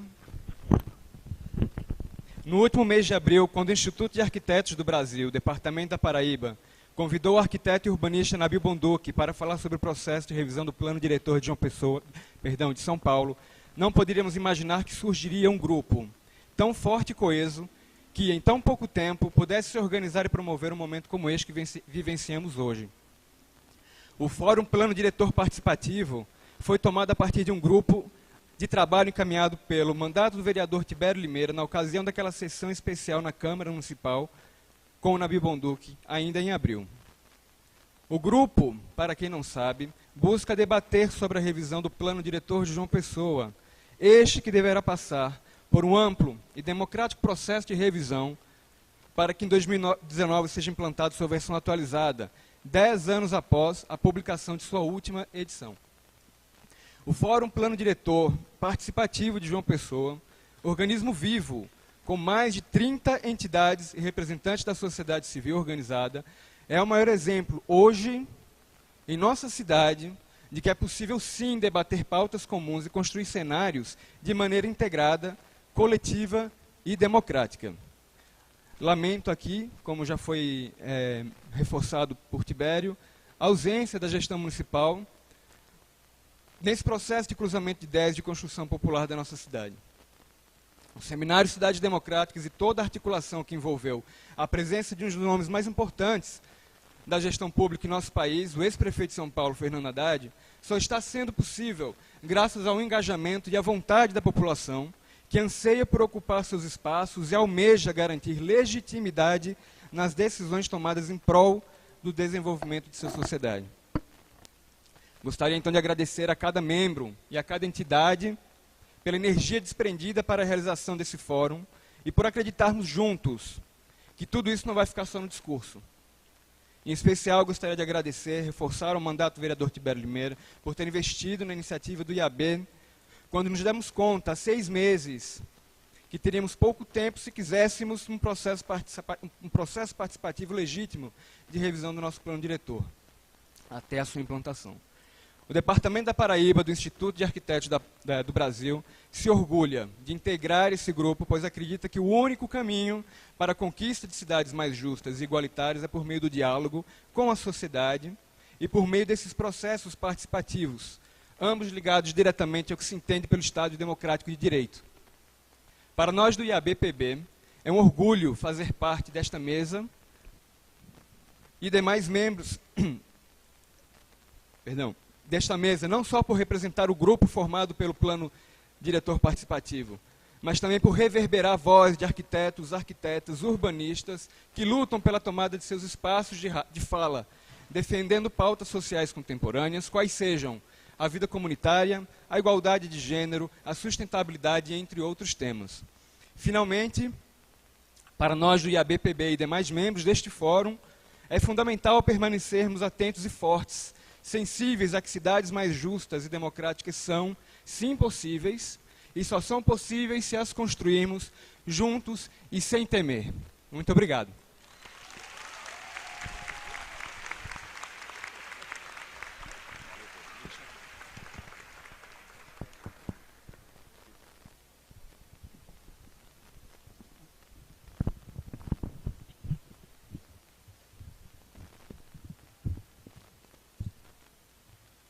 quando o Instituto de Arquitetos do Brasil, Departamento da Paraíba, convidou o arquiteto e urbanista Nabil Bonduki para falar sobre o processo de revisão do plano diretor de de São Paulo, não poderíamos imaginar que surgiria um grupo tão forte e coeso que, em tão pouco tempo, pudesse se organizar e promover um momento como este que vivenciamos hoje. O Fórum Plano Diretor Participativo foi tomado a partir de um grupo de trabalho encaminhado pelo mandato do vereador Tibério Limeira na ocasião daquela sessão especial na Câmara Municipal com o Nabil Bonduki, ainda em abril. O grupo, para quem não sabe, busca debater sobre a revisão do plano diretor de João Pessoa, este que deverá passar por um amplo e democrático processo de revisão para que em 2019 seja implantada sua versão atualizada, 10 anos após a publicação de sua última edição. O Fórum Plano Diretor Participativo de João Pessoa, organismo vivo, com mais de 30 entidades e representantes da sociedade civil organizada, é o maior exemplo, hoje, em nossa cidade, de que é possível sim debater pautas comuns e construir cenários de maneira integrada, coletiva e democrática. Lamento aqui, como já foi reforçado por Tibério, a ausência da gestão municipal nesse processo de cruzamento de ideias de construção popular da nossa cidade. O Seminário Cidades Democráticas e toda a articulação que envolveu a presença de um dos nomes mais importantes da gestão pública em nosso país, o ex-prefeito de São Paulo, Fernando Haddad, só está sendo possível graças ao engajamento e à vontade da população, que anseia por ocupar seus espaços e almeja garantir legitimidade nas decisões tomadas em prol do desenvolvimento de sua sociedade. Gostaria então de agradecer a cada membro e a cada entidade pela energia desprendida para a realização desse fórum e por acreditarmos juntos que tudo isso não vai ficar só no discurso. Em especial, gostaria de agradecer, reforçar o mandato do vereador Tibério Limeira por ter investido na iniciativa do IAB, quando nos demos conta, há 6 meses, que teríamos pouco tempo se quiséssemos um processo participativo legítimo de revisão do nosso plano diretor, até a sua implantação. O Departamento da Paraíba, do Instituto de Arquitetos do Brasil, se orgulha de integrar esse grupo, pois acredita que o único caminho para a conquista de cidades mais justas e igualitárias é por meio do diálogo com a sociedade e por meio desses processos participativos, ambos ligados diretamente ao que se entende pelo Estado Democrático de Direito. Para nós do IAB-PB, é um orgulho fazer parte desta mesa e demais membros desta mesa, não só por representar o grupo formado pelo Plano Diretor Participativo, mas também por reverberar a voz de arquitetos, arquitetas, urbanistas, que lutam pela tomada de seus espaços de fala, defendendo pautas sociais contemporâneas, quais sejam a vida comunitária, a igualdade de gênero, a sustentabilidade, entre outros temas. Finalmente, para nós do IAB-PB e demais membros deste fórum, é fundamental permanecermos atentos e fortes, sensíveis a que cidades mais justas e democráticas são, sim, possíveis, e só são possíveis se as construirmos juntos e sem temer. Muito obrigado.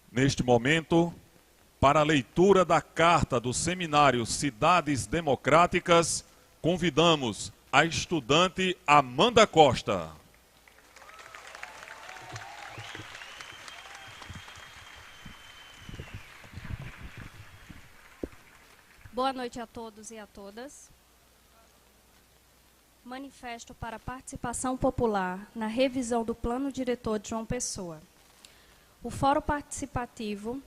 Neste momento, para a leitura da carta do Seminário Cidades Democráticas, convidamos a estudante Amanda Costa. Boa noite a todos e a todas. Manifesto para participação popular na revisão do Plano Diretor de João Pessoa. O Fórum Participativo,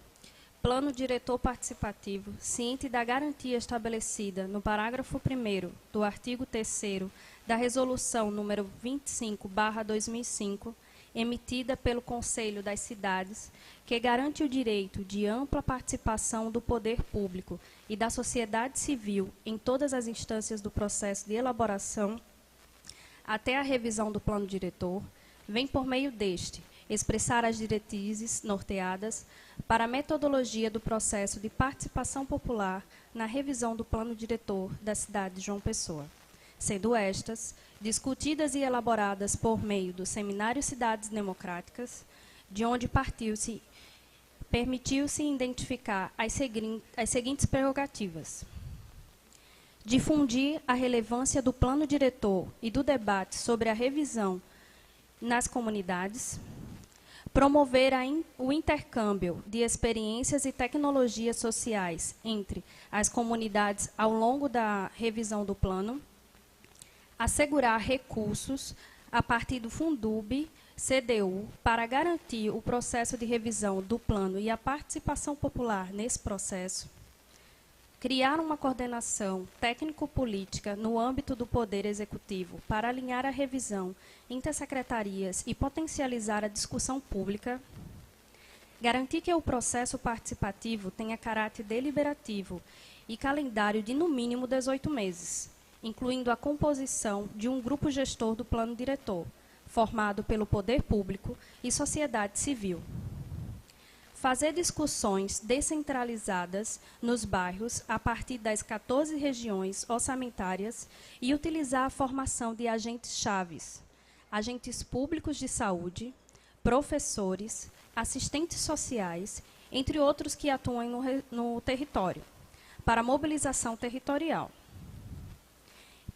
Plano Diretor Participativo, ciente da garantia estabelecida no parágrafo 1º do artigo 3º da Resolução número 25/2005, emitida pelo Conselho das Cidades, que garante o direito de ampla participação do poder público e da sociedade civil em todas as instâncias do processo de elaboração até a revisão do plano diretor, vem por meio deste expressar as diretrizes norteadas para a metodologia do processo de participação popular na revisão do plano diretor da cidade de João Pessoa, sendo estas discutidas e elaboradas por meio do Seminário Cidades Democráticas, de onde permitiu-se identificar as seguintes prerrogativas: difundir a relevância do plano diretor e do debate sobre a revisão nas comunidades, promover o intercâmbio de experiências e tecnologias sociais entre as comunidades ao longo da revisão do plano, assegurar recursos a partir do Fundub, CDU, para garantir o processo de revisão do plano e a participação popular nesse processo, criar uma coordenação técnico-política no âmbito do Poder Executivo para alinhar a revisão intersecretarias e potencializar a discussão pública, garantir que o processo participativo tenha caráter deliberativo e calendário de, no mínimo, 18 meses, incluindo a composição de um grupo gestor do plano diretor, formado pelo poder público e sociedade civil. Fazer discussões descentralizadas nos bairros a partir das 14 regiões orçamentárias e utilizar a formação de agentes chaves, agentes públicos de saúde, professores, assistentes sociais, entre outros que atuem no território, para mobilização territorial.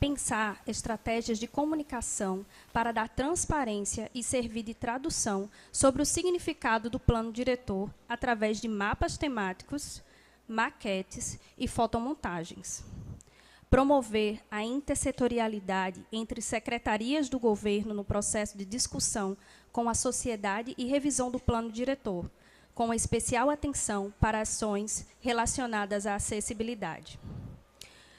Pensar estratégias de comunicação para dar transparência e servir de tradução sobre o significado do plano diretor através de mapas temáticos, maquetes e fotomontagens. Promover a intersetorialidade entre secretarias do governo no processo de discussão com a sociedade e revisão do plano diretor, com especial atenção para ações relacionadas à acessibilidade.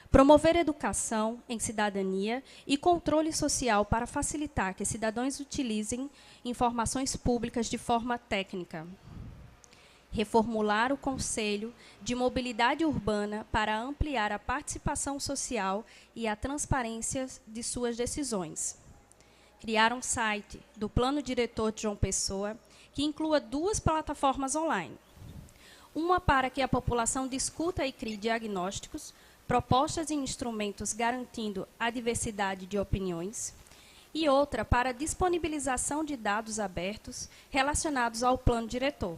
Promover educação em cidadania e controle social para facilitar que cidadãos utilizem informações públicas de forma técnica. Reformular o Conselho de Mobilidade Urbana para ampliar a participação social e a transparência de suas decisões. Criar um site do Plano Diretor de João Pessoa que inclua 2 plataformas online. Uma para que a população discuta e crie diagnósticos, propostas e instrumentos garantindo a diversidade de opiniões, e outra para disponibilização de dados abertos relacionados ao plano diretor.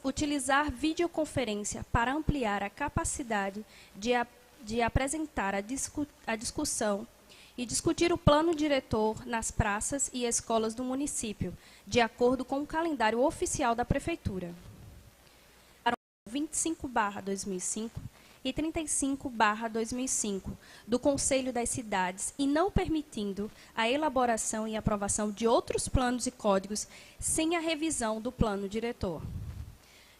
Utilizar videoconferência para ampliar a capacidade de apresentar a discussão e discutir o plano diretor nas praças e escolas do município, de acordo com o calendário oficial da Prefeitura. 25/2005 e 35/2005 do Conselho das Cidades e não permitindo a elaboração e aprovação de outros planos e códigos sem a revisão do plano diretor.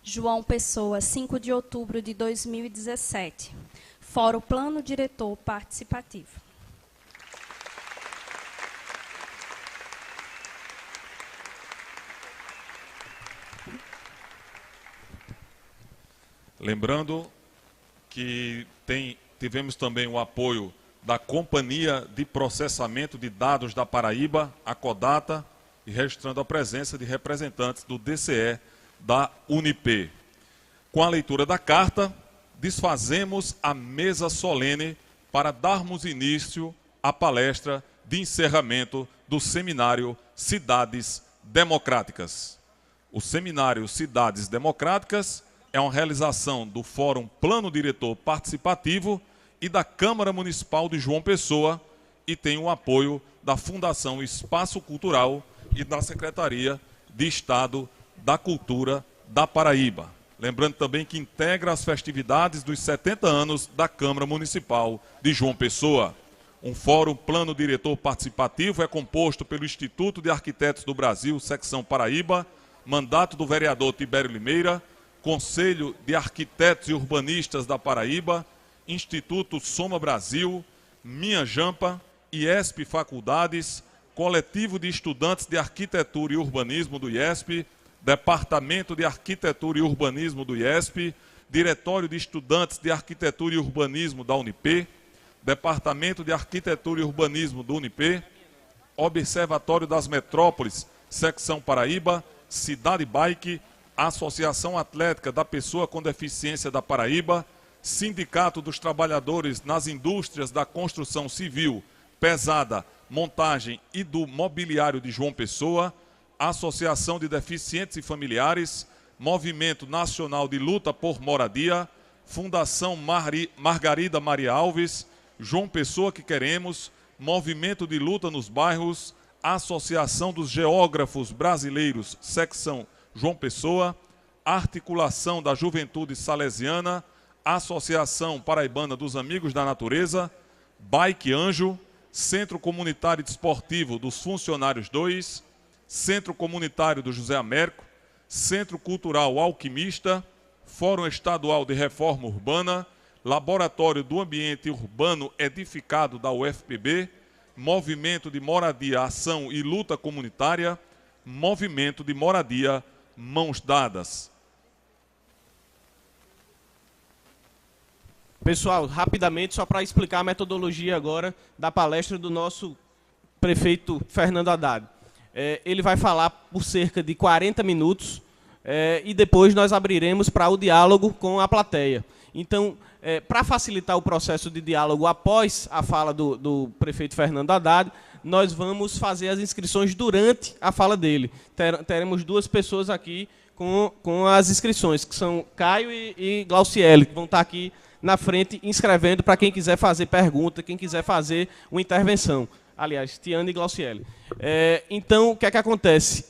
João Pessoa, 5 de outubro de 2017. Fórum Plano Diretor Participativo. Lembrando que tivemos também o apoio da Companhia de Processamento de Dados da Paraíba, a CODATA, e registrando a presença de representantes do DCE da Unip. Com a leitura da carta, desfazemos a mesa solene para darmos início à palestra de encerramento do Seminário Cidades Democráticas. O Seminário Cidades Democráticas é uma realização do Fórum Plano Diretor Participativo e da Câmara Municipal de João Pessoa e tem o apoio da Fundação Espaço Cultural e da Secretaria de Estado da Cultura da Paraíba. Lembrando também que integra as festividades dos 70 anos da Câmara Municipal de João Pessoa. Um fórum plano diretor participativo é composto pelo Instituto de Arquitetos do Brasil, secção Paraíba, mandato do vereador Tibério Limeira, Conselho de Arquitetos e Urbanistas da Paraíba, Instituto Soma Brasil, Minha Jampa, IESP Faculdades, Coletivo de Estudantes de Arquitetura e Urbanismo do IESP, Departamento de Arquitetura e Urbanismo do IESP, Diretório de Estudantes de Arquitetura e Urbanismo da Unip, Departamento de Arquitetura e Urbanismo do Unip, Observatório das Metrópoles, Secção Paraíba, Cidade Bike, Associação Atlética da Pessoa com Deficiência da Paraíba, Sindicato dos Trabalhadores nas Indústrias da Construção Civil, Pesada, Montagem e do Mobiliário de João Pessoa, Associação de Deficientes e Familiares, Movimento Nacional de Luta por Moradia, Fundação Margarida Maria Alves, João Pessoa que Queremos, Movimento de Luta nos Bairros, Associação dos Geógrafos Brasileiros, Secção João Pessoa, Articulação da Juventude Salesiana, Associação Paraibana dos Amigos da Natureza, Bike Anjo, Centro Comunitário Desportivo dos Funcionários 2, Centro Comunitário do José Américo, Centro Cultural Alquimista, Fórum Estadual de Reforma Urbana, Laboratório do Ambiente Urbano Edificado da UFPB, Movimento de Moradia, Ação e Luta Comunitária, Movimento de Moradia, Mãos Dadas. Pessoal, rapidamente, só para explicar a metodologia agora da palestra do nosso prefeito Fernando Haddad. Ele vai falar por cerca de 40 minutos e depois nós abriremos para o diálogo com a plateia. Então, para facilitar o processo de diálogo após a fala do prefeito Fernando Haddad, nós vamos fazer as inscrições durante a fala dele. Teremos duas pessoas aqui com as inscrições, que são Caio e Glauciele, que vão estar aqui na frente inscrevendo para quem quiser fazer pergunta, quem quiser fazer uma intervenção. Aliás, Tiana e Glauciele. Então, o que é que acontece?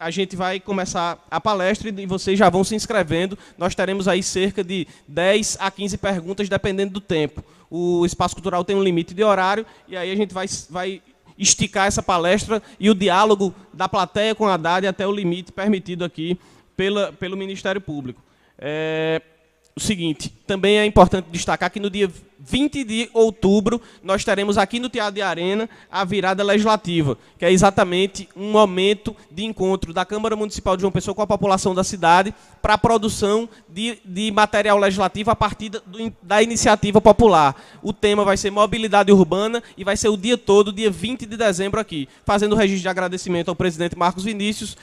A gente vai começar a palestra e vocês já vão se inscrevendo. Nós teremos aí cerca de 10 a 15 perguntas, dependendo do tempo. O Espaço Cultural tem um limite de horário e aí a gente vai esticar essa palestra e o diálogo da plateia com a Haddad até o limite permitido aqui pelo Ministério Público. O seguinte, também é importante destacar que no dia 20 de outubro nós teremos aqui no Teatro de Arena a virada legislativa, que é exatamente um momento de encontro da Câmara Municipal de João Pessoa com a população da cidade para a produção de material legislativo a partir da iniciativa popular. O tema vai ser mobilidade urbana e vai ser o dia todo, dia 20 de dezembro aqui, fazendo o registro de agradecimento ao presidente Marcos Vinícius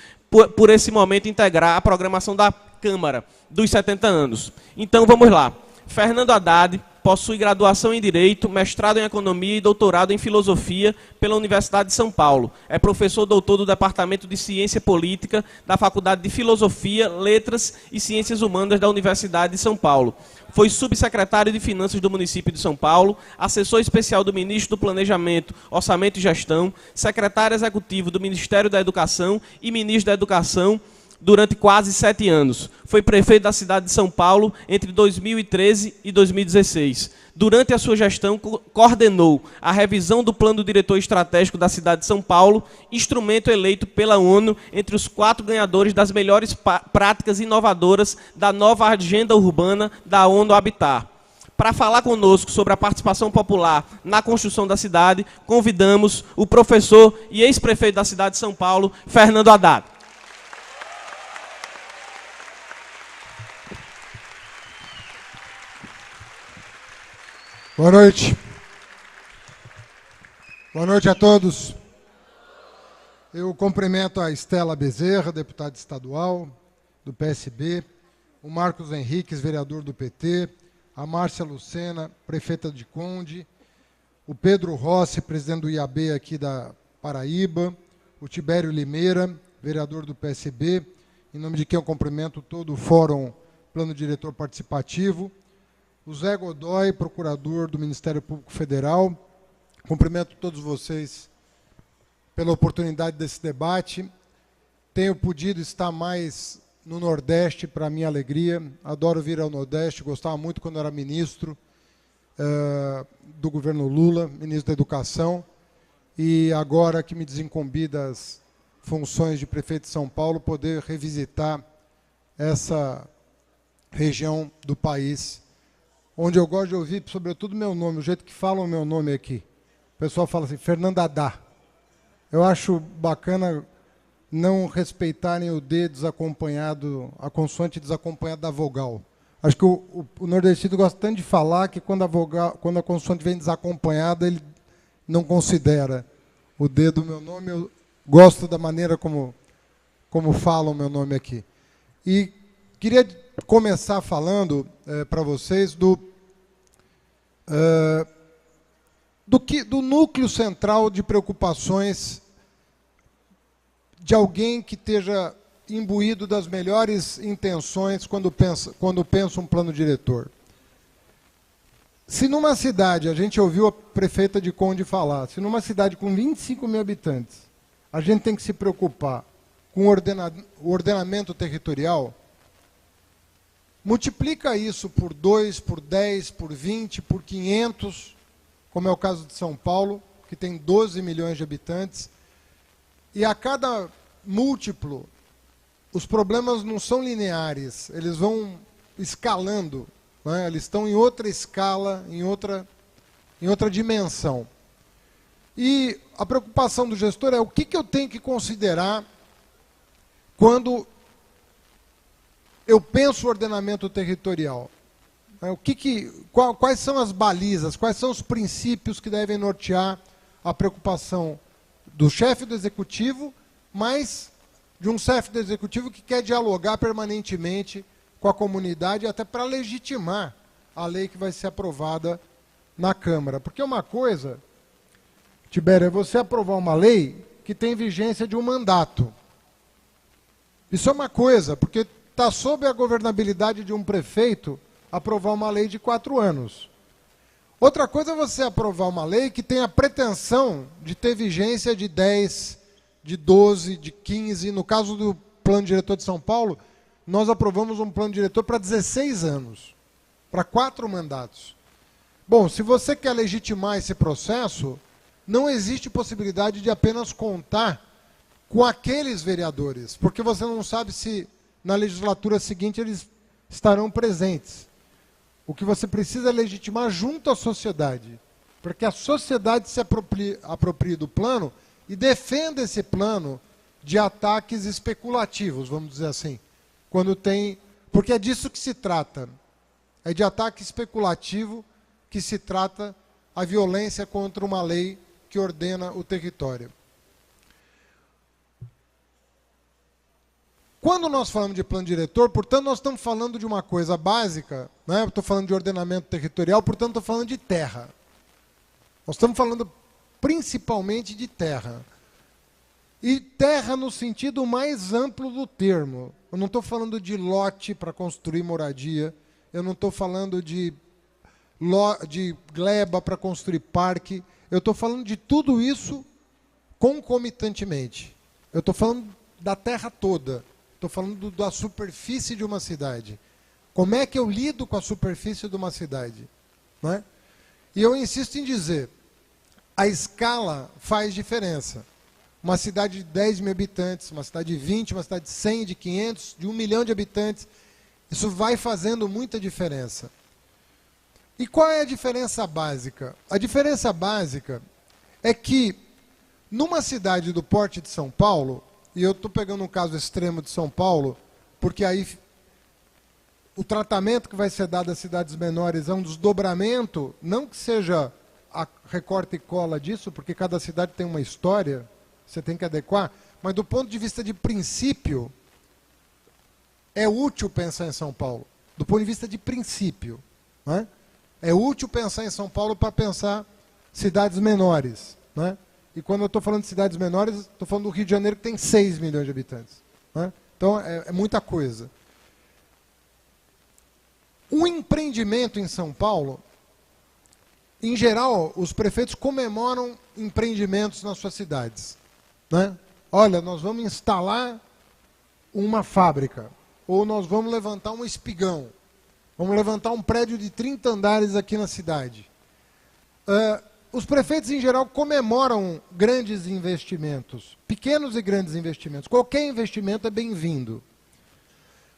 por esse momento integrar a programação da Câmara dos 70 anos. Então, vamos lá. Fernando Haddad possui graduação em Direito, mestrado em Economia e doutorado em Filosofia pela Universidade de São Paulo. É professor doutor do Departamento de Ciência Política da Faculdade de Filosofia, Letras e Ciências Humanas da Universidade de São Paulo. Foi subsecretário de Finanças do município de São Paulo, assessor especial do ministro do Planejamento, Orçamento e Gestão, secretário executivo do Ministério da Educação e ministro da Educação durante quase 7 anos. Foi prefeito da cidade de São Paulo entre 2013 e 2016. Durante a sua gestão, coordenou a revisão do Plano Diretor Estratégico da cidade de São Paulo, instrumento eleito pela ONU entre os 4 ganhadores das melhores práticas inovadoras da nova agenda urbana da ONU Habitat. Para falar conosco sobre a participação popular na construção da cidade, convidamos o professor e ex-prefeito da cidade de São Paulo, Fernando Haddad. Boa noite. Boa noite a todos. Eu cumprimento a Estela Bezerra, deputada estadual do PSB, o Marcos Henriques, vereador do PT, a Márcia Lucena, prefeita de Conde, o Pedro Rossi, presidente do IAB aqui da Paraíba, o Tibério Limeira, vereador do PSB, em nome de quem eu cumprimento todo o Fórum Plano Diretor Participativo, o Zé Godoy, procurador do Ministério Público Federal. Cumprimento todos vocês pela oportunidade desse debate. Tenho podido estar mais no Nordeste, para minha alegria. Adoro vir ao Nordeste, gostava muito quando era ministro do governo Lula, ministro da Educação, e agora que me desincumbi das funções de prefeito de São Paulo, poder revisitar essa região do país, onde eu gosto de ouvir, sobretudo, meu nome, o jeito que falam o meu nome aqui. O pessoal fala assim, Fernando Haddad. Eu acho bacana não respeitarem o D desacompanhado, a consoante desacompanhada da vogal. Acho que o nordestino gosta tanto de falar que quando a consoante vem desacompanhada, ele não considera o D do meu nome. Eu gosto da maneira como falam o meu nome aqui. E queria começar falando para vocês do núcleo central de preocupações de alguém que esteja imbuído das melhores intenções quando pensa um plano diretor. Se numa cidade, a gente ouviu a prefeita de Conde falar, se numa cidade com 25 mil habitantes, a gente tem que se preocupar com o ordenamento territorial, multiplica isso por 2, por 10, por 20, por 500, como é o caso de São Paulo, que tem 12 milhões de habitantes, e a cada múltiplo, os problemas não são lineares, eles vão escalando, né? Eles estão em outra escala, em outra dimensão. E a preocupação do gestor é o que eu tenho que considerar quando eu penso o ordenamento territorial. Quais são as balizas, quais são os princípios que devem nortear a preocupação do chefe do executivo, mas de um chefe do executivo que quer dialogar permanentemente com a comunidade, até para legitimar a lei que vai ser aprovada na Câmara. Porque uma coisa, Tibério, é você aprovar uma lei que tem vigência de um mandato. Isso é uma coisa, porque está sob a governabilidade de um prefeito aprovar uma lei de 4 anos. Outra coisa é você aprovar uma lei que tem a pretensão de ter vigência de 10, de 12, de 15. No caso do Plano Diretor de São Paulo, nós aprovamos um plano diretor para 16 anos, para 4 mandatos. Bom, se você quer legitimar esse processo, não existe possibilidade de apenas contar com aqueles vereadores, porque você não sabe se na legislatura seguinte eles estarão presentes. O que você precisa é legitimar junto à sociedade, para que a sociedade se aproprie do plano e defenda esse plano de ataques especulativos, vamos dizer assim. Porque é disso que se trata. É de ataque especulativo que se trata a violência contra uma lei que ordena o território. Quando nós falamos de plano diretor, portanto, nós estamos falando de uma coisa básica, né? Eu estou falando de ordenamento territorial, portanto, estou falando de terra. Nós estamos falando principalmente de terra. E terra no sentido mais amplo do termo. Eu não estou falando de lote para construir moradia, eu não estou falando de gleba para construir parque, eu estou falando de tudo isso concomitantemente. Eu estou falando da terra toda. Estou falando da superfície de uma cidade. Como é que eu lido com a superfície de uma cidade? Não é? E eu insisto em dizer, a escala faz diferença. Uma cidade de 10 mil habitantes, uma cidade de 20, uma cidade de 100, de 500, de 1 milhão de habitantes, isso vai fazendo muita diferença. E qual é a diferença básica? A diferença básica é que, numa cidade do porte de São Paulo, e eu estou pegando um caso extremo de São Paulo, porque aí o tratamento que vai ser dado às cidades menores é um desdobramento, não que seja a recorte e cola disso, porque cada cidade tem uma história, você tem que adequar, mas do ponto de vista de princípio, é útil pensar em São Paulo. Do ponto de vista de princípio. Né? É útil pensar em São Paulo para pensar cidades menores. Né? E quando eu estou falando de cidades menores, estou falando do Rio de Janeiro, que tem 6 milhões de habitantes. Né? Então, é muita coisa. Um empreendimento em São Paulo, em geral, os prefeitos comemoram empreendimentos nas suas cidades. Né? Olha, nós vamos instalar uma fábrica. ou nós vamos levantar um espigão. Vamos levantar um prédio de 30 andares aqui na cidade. Os prefeitos, em geral, comemoram grandes investimentos, pequenos e grandes investimentos. Qualquer investimento é bem-vindo.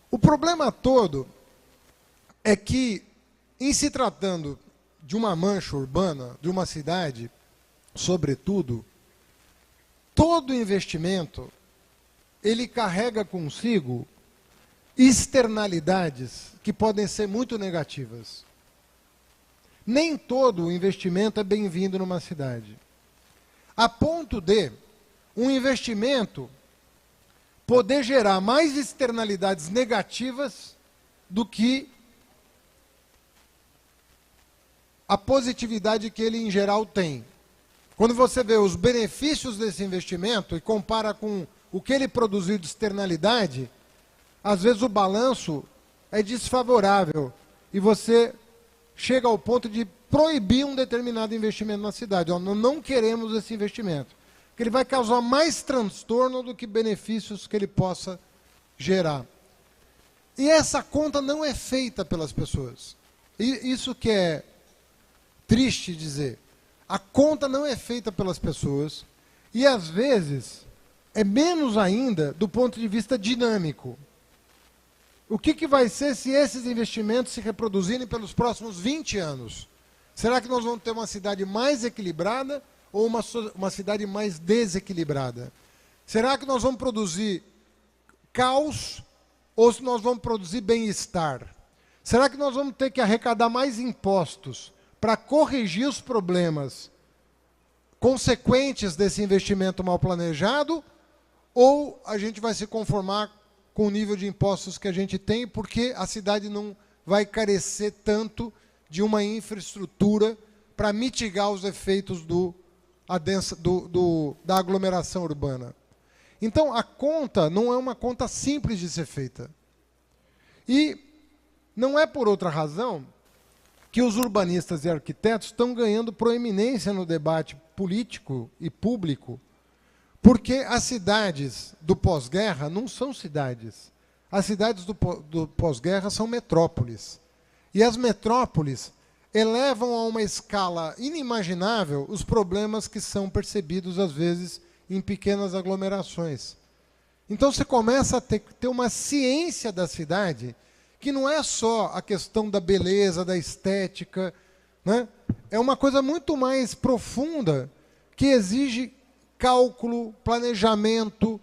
O problema todo é que, em se tratando de uma mancha urbana, de uma cidade, sobretudo, todo investimento, ele carrega consigo externalidades que podem ser muito negativas. Nem todo investimento é bem-vindo numa cidade. A ponto de um investimento poder gerar mais externalidades negativas do que a positividade que ele, em geral, tem. Quando você vê os benefícios desse investimento e compara com o que ele produziu de externalidade, às vezes o balanço é desfavorável e você chega ao ponto de proibir um determinado investimento na cidade. Nós não queremos esse investimento, porque ele vai causar mais transtorno do que benefícios que ele possa gerar. E essa conta não é feita pelas pessoas. E isso que é triste dizer. A conta não é feita pelas pessoas e, às vezes, é menos ainda do ponto de vista dinâmico. O que vai ser se esses investimentos se reproduzirem pelos próximos 20 anos? Será que nós vamos ter uma cidade mais equilibrada ou uma cidade mais desequilibrada? Será que nós vamos produzir caos ou se nós vamos produzir bem-estar? Será que nós vamos ter que arrecadar mais impostos para corrigir os problemas consequentes desse investimento mal planejado, ou a gente vai se conformar com o nível de impostos que a gente tem, porque a cidade não vai carecer tanto de uma infraestrutura para mitigar os efeitos da aglomeração urbana. Então, a conta não é uma conta simples de ser feita. E não é por outra razão que os urbanistas e arquitetos estão ganhando proeminência no debate político e público, porque as cidades do pós-guerra não são cidades. As cidades do pós-guerra são metrópoles. E as metrópoles elevam a uma escala inimaginável os problemas que são percebidos, às vezes, em pequenas aglomerações. Então você começa a ter uma ciência da cidade que não é só a questão da beleza, da estética, né? É uma coisa muito mais profunda, que exige cálculo, planejamento,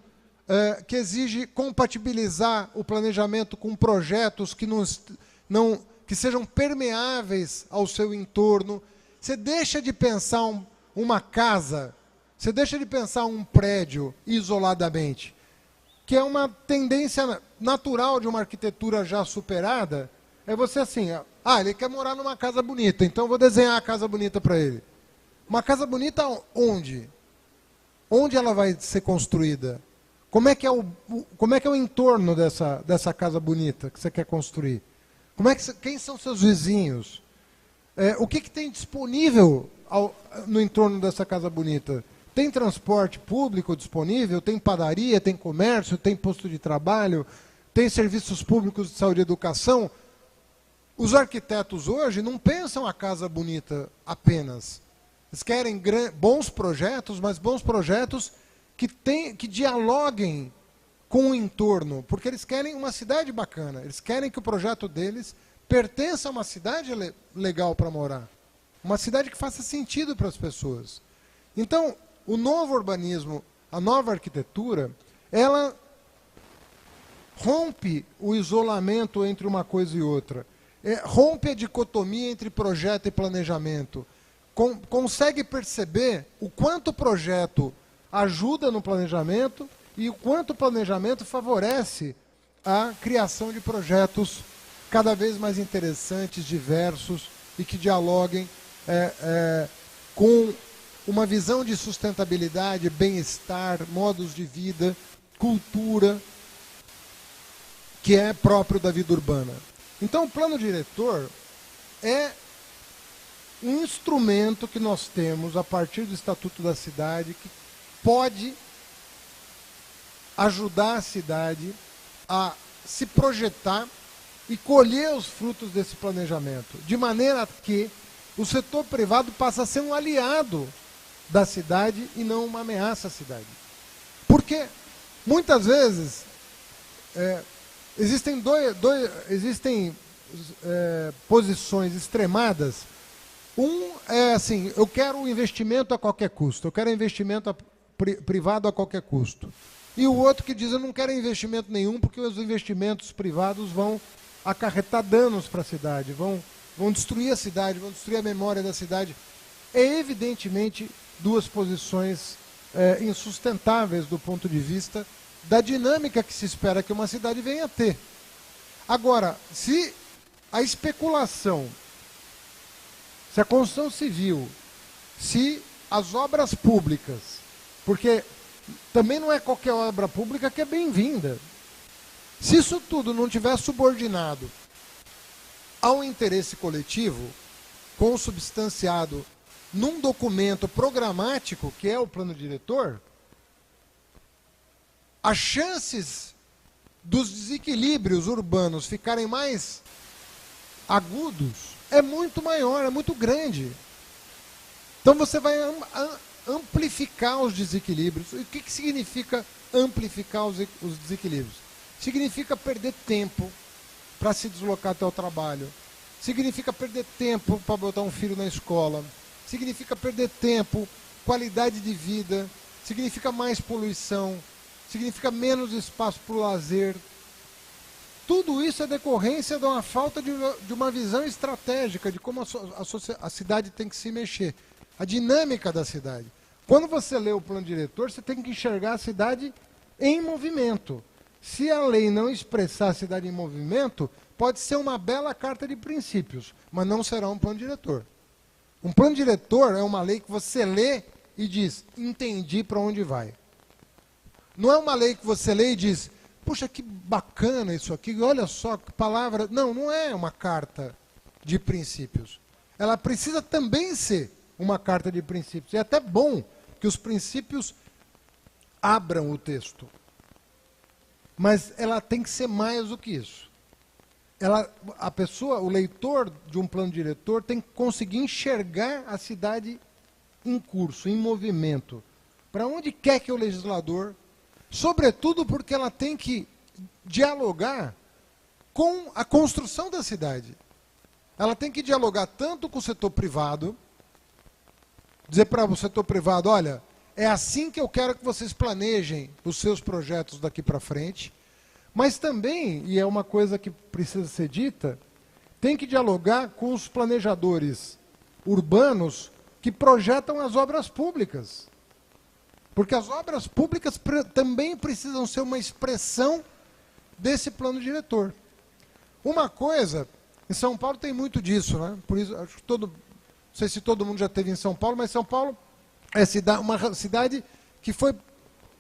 que exige compatibilizar o planejamento com projetos que sejam permeáveis ao seu entorno. Você deixa de pensar uma casa, você deixa de pensar um prédio isoladamente, que é uma tendência natural de uma arquitetura já superada. É você assim, ele quer morar numa casa bonita, então eu vou desenhar a casa bonita para ele. Uma casa bonita onde? Onde ela vai ser construída? Como é que é o entorno dessa casa bonita que você quer construir? Quem são seus vizinhos? O que tem disponível no entorno dessa casa bonita? Tem transporte público disponível? Tem padaria? Tem comércio? Tem posto de trabalho? Tem serviços públicos de saúde e educação? Os arquitetos hoje não pensam a casa bonita apenas. Eles querem bons projetos, mas bons projetos que dialoguem com o entorno, porque eles querem uma cidade bacana, eles querem que o projeto deles pertença a uma cidade legal para morar, uma cidade que faça sentido para as pessoas. Então, o novo urbanismo, a nova arquitetura, ela rompe o isolamento entre uma coisa e outra, rompe a dicotomia entre projeto e planejamento, consegue perceber o quanto o projeto ajuda no planejamento e o quanto o planejamento favorece a criação de projetos cada vez mais interessantes, diversos e que dialoguem com uma visão de sustentabilidade, bem-estar, modos de vida, cultura, que é próprio da vida urbana. Então, o plano diretor é um instrumento que nós temos a partir do Estatuto da Cidade que pode ajudar a cidade a se projetar e colher os frutos desse planejamento, de maneira que o setor privado passa a ser um aliado da cidade e não uma ameaça à cidade. Porque, muitas vezes, existem posições extremadas. Um é assim, eu quero investimento a qualquer custo, eu quero investimento privado a qualquer custo. E o outro que diz, eu não quero investimento nenhum, porque os investimentos privados vão acarretar danos para a cidade, vão destruir a cidade, vão destruir a memória da cidade. É evidentemente duas posições insustentáveis do ponto de vista da dinâmica que se espera que uma cidade venha a ter. Agora, se a especulação, se a construção civil, se as obras públicas, porque também não é qualquer obra pública que é bem-vinda. Se isso tudo não tiver subordinado ao interesse coletivo, consubstanciado num documento programático, que é o plano diretor, as chances dos desequilíbrios urbanos ficarem mais agudos é muito maior, é muito grande. Então você vai amplificar os desequilíbrios. E o que significa amplificar os desequilíbrios? Significa perder tempo para se deslocar até o trabalho. Significa perder tempo para botar um filho na escola. Significa perder tempo, qualidade de vida. Significa mais poluição. Significa menos espaço para o lazer. Tudo isso é decorrência de uma falta de uma visão estratégica de como a cidade tem que se mexer. A dinâmica da cidade. Quando você lê o plano diretor, você tem que enxergar a cidade em movimento. Se a lei não expressar a cidade em movimento, pode ser uma bela carta de princípios, mas não será um plano diretor. Um plano diretor é uma lei que você lê e diz, entendi para onde vai. Não é uma lei que você lê e diz, puxa, que bacana isso aqui, olha só que palavra. Não, não é uma carta de princípios. Ela precisa também ser uma carta de princípios. É até bom que os princípios abram o texto. Mas ela tem que ser mais do que isso. A pessoa, o leitor de um plano diretor tem que conseguir enxergar a cidade em curso, em movimento. Para onde quer que o legislador, sobretudo porque ela tem que dialogar com a construção da cidade. Ela tem que dialogar tanto com o setor privado, dizer para o setor privado, olha, é assim que eu quero que vocês planejem os seus projetos daqui para frente, mas também, e é uma coisa que precisa ser dita, tem que dialogar com os planejadores urbanos que projetam as obras públicas. Porque as obras públicas também precisam ser uma expressão desse plano diretor. Uma coisa, em São Paulo tem muito disso, né? Por isso, acho que não sei se todo mundo já esteve em São Paulo, mas São Paulo é uma cidade que foi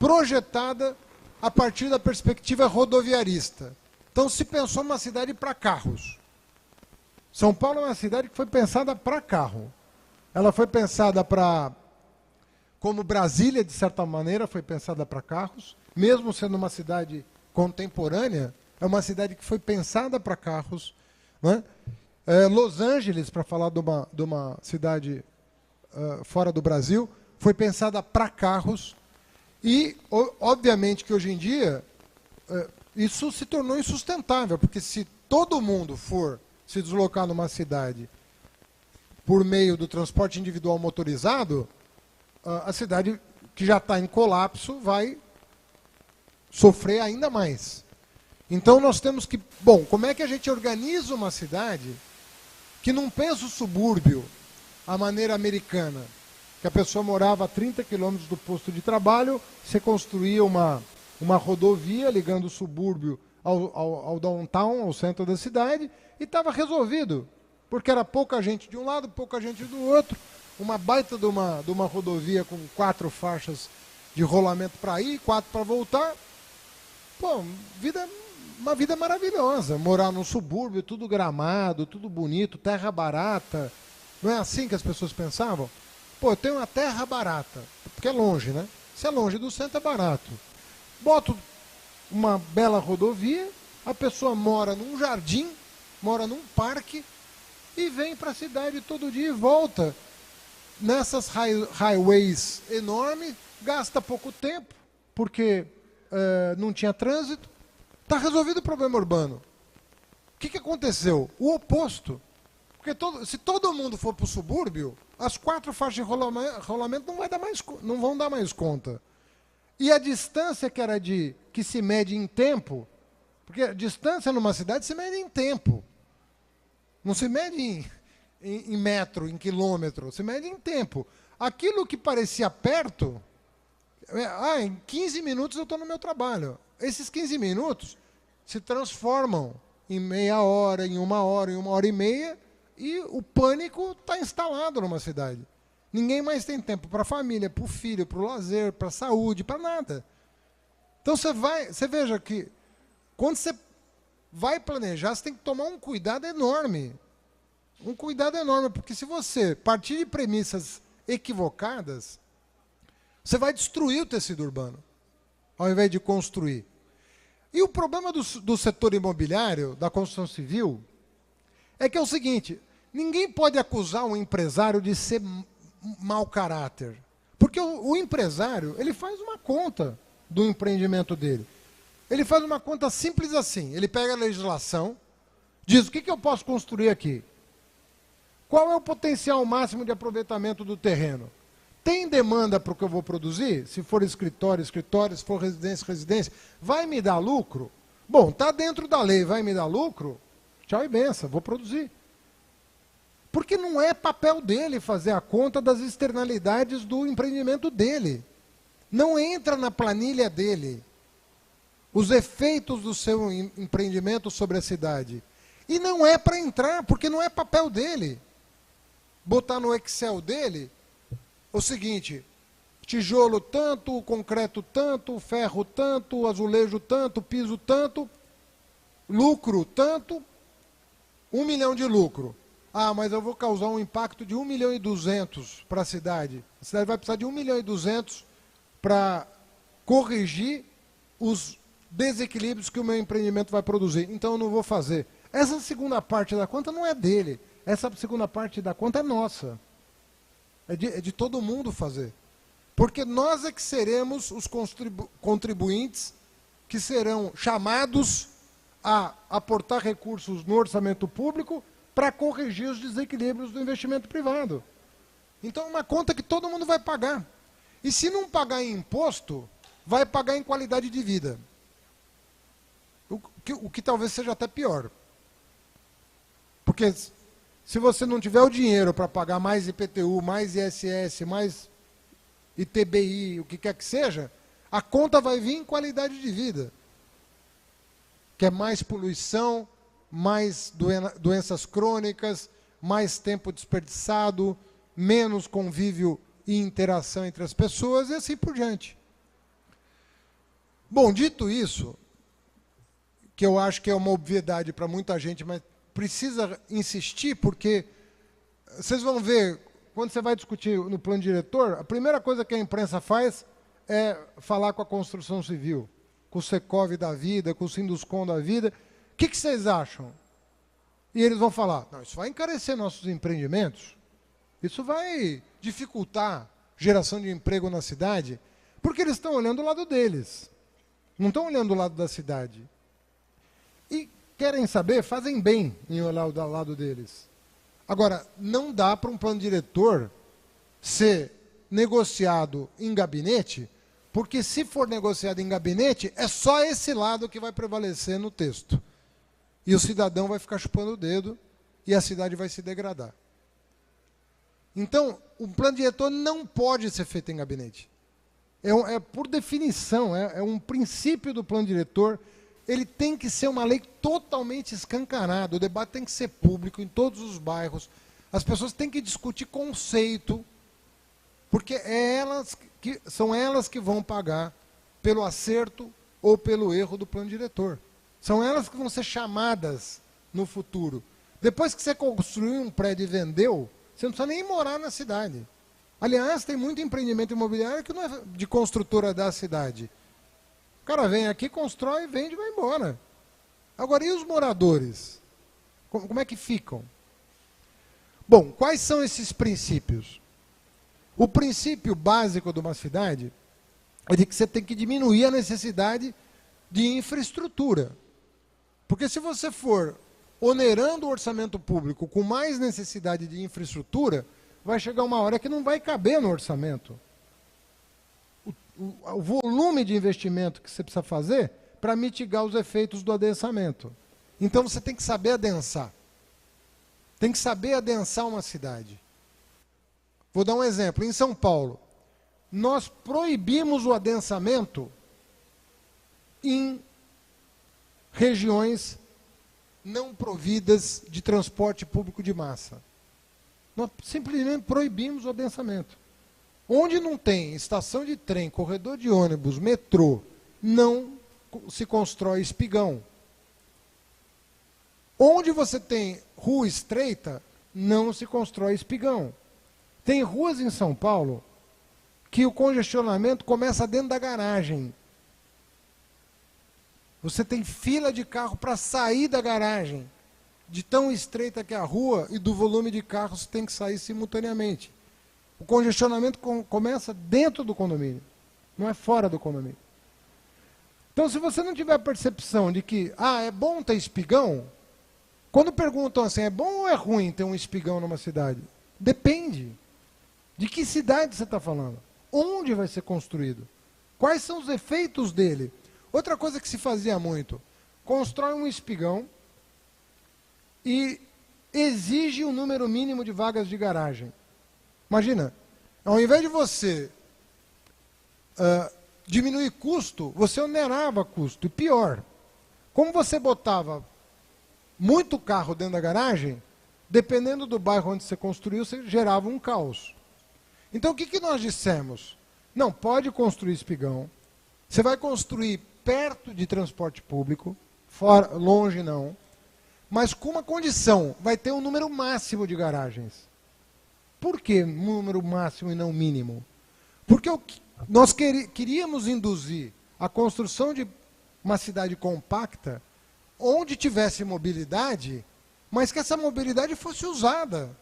projetada a partir da perspectiva rodoviarista. Então se pensou numa cidade para carros. São Paulo é uma cidade que foi pensada para carro. Ela foi pensada como Brasília, de certa maneira, foi pensada para carros, mesmo sendo uma cidade contemporânea, é uma cidade que foi pensada para carros. Né? Los Angeles, para falar de uma cidade fora do Brasil, foi pensada para carros. E, obviamente, que hoje em dia, isso se tornou insustentável, porque se todo mundo for se deslocar numa cidade por meio do transporte individual motorizado, a cidade que já está em colapso vai sofrer ainda mais. Então nós temos que... Bom, como é que a gente organiza uma cidade que não pensa o subúrbio à maneira americana? Que a pessoa morava a 30 quilômetros do posto de trabalho, você construía uma rodovia ligando o subúrbio ao downtown, ao centro da cidade, e estava resolvido. Porque era pouca gente de um lado, pouca gente do outro, uma baita de uma rodovia com 4 faixas de rolamento para ir, 4 para voltar. Pô, uma vida maravilhosa. Morar num subúrbio, tudo gramado, tudo bonito, terra barata. Não é assim que as pessoas pensavam? Pô, eu tenho uma terra barata, porque é longe, né? Se é longe do centro, é barato. Boto uma bela rodovia, A pessoa mora num jardim, mora num parque e vem para a cidade todo dia e volta. Nessas highways enormes, gasta pouco tempo, porque não tinha trânsito. Está resolvido o problema urbano. O que aconteceu? O oposto. Porque se todo mundo for para o subúrbio, as 4 faixas de rolamento não vão dar mais conta. E a distância que se mede em tempo, porque a distância numa cidade se mede em tempo. Não se mede em metro, em quilômetro, se mede em tempo. Aquilo que parecia perto, em 15 minutos eu estou no meu trabalho. Esses 15 minutos se transformam em meia hora, em 1 hora, em 1h30, e o pânico está instalado numa cidade. Ninguém mais tem tempo para a família, para o filho, para o lazer, para a saúde, para nada. Então você veja que quando você vai planejar, você tem que tomar um cuidado enorme. Um cuidado enorme, porque se você partir de premissas equivocadas, você vai destruir o tecido urbano, ao invés de construir. E o problema do setor imobiliário, da construção civil, é que é o seguinte: ninguém pode acusar um empresário de ser mau caráter. Porque o empresário, ele faz uma conta do empreendimento dele. Ele faz uma conta simples assim. Ele pega a legislação, diz o que eu posso construir aqui. Qual é o potencial máximo de aproveitamento do terreno? Tem demanda para o que eu vou produzir? Se for escritório, se for residência, vai me dar lucro? Bom, está dentro da lei, vai me dar lucro? Tchau e benção, vou produzir. Porque não é papel dele fazer a conta das externalidades do empreendimento dele. Não entra na planilha dele os efeitos do seu empreendimento sobre a cidade. E não é para entrar, porque não é papel dele. Botar no Excel dele o seguinte: tijolo tanto, concreto tanto, ferro tanto, azulejo tanto, piso tanto, lucro tanto, 1 milhão de lucro. Ah, mas eu vou causar um impacto de 1.200.000 para a cidade. A cidade vai precisar de 1.200.000 para corrigir os desequilíbrios que o meu empreendimento vai produzir. Então eu não vou fazer. Essa segunda parte da conta não é dele. Essa segunda parte da conta é nossa. É de todo mundo fazer. Porque nós é que seremos os contribuintes que serão chamados a aportar recursos no orçamento público para corrigir os desequilíbrios do investimento privado. Então é uma conta que todo mundo vai pagar. E se não pagar em imposto, vai pagar em qualidade de vida. O que talvez seja até pior. Porque se você não tiver o dinheiro para pagar mais IPTU, mais ISS, mais ITBI, o que quer que seja, a conta vai vir em qualidade de vida. Que é mais poluição, mais doenças crônicas, mais tempo desperdiçado, menos convívio e interação entre as pessoas e assim por diante. Bom, dito isso, que eu acho que é uma obviedade para muita gente, mas precisa insistir, porque vocês vão ver, quando você vai discutir no plano diretor, a primeira coisa que a imprensa faz é falar com a construção civil, com o Secov da vida, com o Sinduscon da vida. O que vocês acham? E eles vão falar: não, isso vai encarecer nossos empreendimentos, isso vai dificultar geração de emprego na cidade, porque eles estão olhando o lado deles, não estão olhando o lado da cidade. E querem saber, fazem bem em olhar o lado deles. Agora, não dá para um plano diretor ser negociado em gabinete, porque se for negociado em gabinete, é só esse lado que vai prevalecer no texto. E o cidadão vai ficar chupando o dedo e a cidade vai se degradar. Então, o plano diretor não pode ser feito em gabinete. Por definição, é um princípio do plano diretor. Ele tem que ser uma lei totalmente escancarada. O debate tem que ser público em todos os bairros. As pessoas têm que discutir conceito, porque são elas que vão pagar pelo acerto ou pelo erro do plano diretor. São elas que vão ser chamadas no futuro. Depois que você construiu um prédio e vendeu, você não precisa nem morar na cidade. Aliás, tem muito empreendimento imobiliário que não é de construtora da cidade. O cara vem aqui, constrói, vende e vai embora. Agora, e os moradores? Como é que ficam? Bom, quais são esses princípios? O princípio básico de uma cidade é de que você tem que diminuir a necessidade de infraestrutura. Porque se você for onerando o orçamento público com mais necessidade de infraestrutura, vai chegar uma hora que não vai caber no orçamento. O volume de investimento que você precisa fazer para mitigar os efeitos do adensamento. Então você tem que saber adensar. Tem que saber adensar uma cidade. Vou dar um exemplo. Em São Paulo, nós proibimos o adensamento em regiões não providas de transporte público de massa. Nós simplesmente proibimos o adensamento. Onde não tem estação de trem, corredor de ônibus, metrô, não se constrói espigão. Onde você tem rua estreita, não se constrói espigão. Tem ruas em São Paulo que o congestionamento começa dentro da garagem. Você tem fila de carro para sair da garagem, de tão estreita que é a rua e do volume de carros que tem que sair simultaneamente. O congestionamento começa dentro do condomínio, não é fora do condomínio. Então, se você não tiver a percepção de que, é bom ter espigão, quando perguntam assim, é bom ou é ruim ter um espigão numa cidade? Depende. De que cidade você está falando? Onde vai ser construído? Quais são os efeitos dele? Outra coisa que se fazia muito, constrói um espigão e exige um número mínimo de vagas de garagem. Imagina, ao invés de você diminuir custo, você onerava custo. E pior, como você botava muito carro dentro da garagem, dependendo do bairro onde você construiu, você gerava um caos. Então, o que nós dissemos? Não, pode construir espigão, você vai construir perto de transporte público, fora, longe não, mas com uma condição, vai ter um número máximo de garagens. Por que número máximo e não mínimo? Porque nós queríamos induzir a construção de uma cidade compacta, onde tivesse mobilidade, mas que essa mobilidade fosse usada.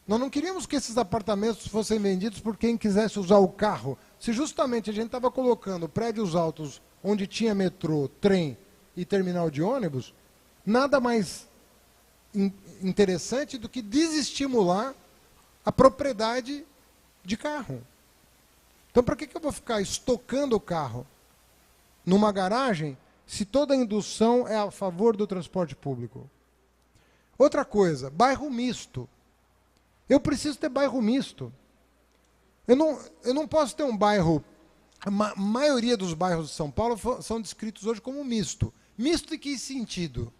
Nós não queríamos que esses apartamentos fossem vendidos por quem quisesse usar o carro. Se justamente a gente estava colocando prédios altos onde tinha metrô, trem e terminal de ônibus, nada mais interessante do que desestimular a propriedade de carro. Então, para que eu vou ficar estocando o carro numa garagem se toda a indução é a favor do transporte público? Outra coisa, bairro misto. Eu preciso ter bairro misto. Eu não posso ter um bairro... A maioria dos bairros de São Paulo são descritos hoje como misto. Misto em que sentido?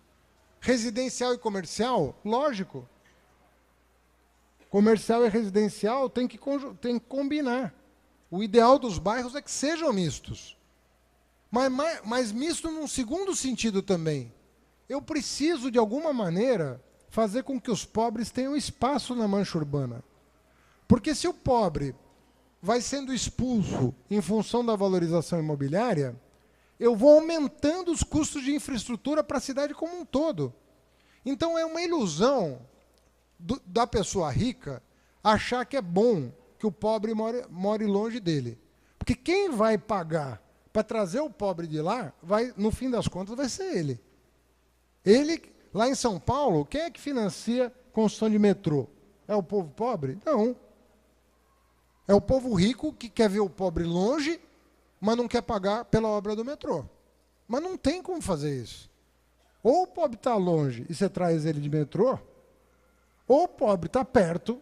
Residencial e comercial? Lógico. Comercial e residencial tem que combinar. O ideal dos bairros é que sejam mistos. Mas misto num segundo sentido também. Eu preciso, de alguma maneira, fazer com que os pobres tenham espaço na mancha urbana. Porque se o pobre vai sendo expulso em função da valorização imobiliária, eu vou aumentando os custos de infraestrutura para a cidade como um todo. Então é uma ilusão da pessoa rica achar que é bom que o pobre more longe dele. Porque quem vai pagar para trazer o pobre de lá, no fim das contas, vai ser ele. Ele, lá em São Paulo, quem é que financia a construção de metrô? É o povo pobre? Não. É o povo rico que quer ver o pobre longe, mas não quer pagar pela obra do metrô. Mas não tem como fazer isso. Ou o pobre está longe e você traz ele de metrô, ou o pobre está perto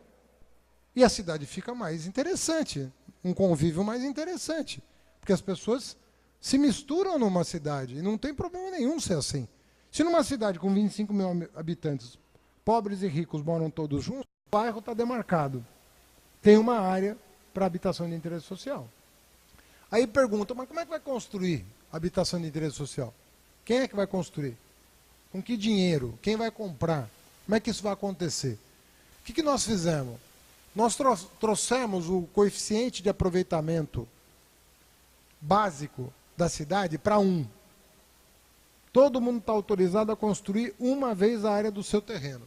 e a cidade fica mais interessante, um convívio mais interessante. Porque as pessoas se misturam numa cidade e não tem problema nenhum ser assim. Se numa cidade com 25 mil habitantes, pobres e ricos moram todos juntos, o bairro está demarcado. Tem uma área para habitação de interesse social. Aí pergunta, mas como é que vai construir habitação de interesse social? Quem é que vai construir? Com que dinheiro? Quem vai comprar? Como é que isso vai acontecer? O que nós fizemos? Nós trouxemos o coeficiente de aproveitamento básico da cidade para 1. todo mundo está autorizado a construir uma vez a área do seu terreno.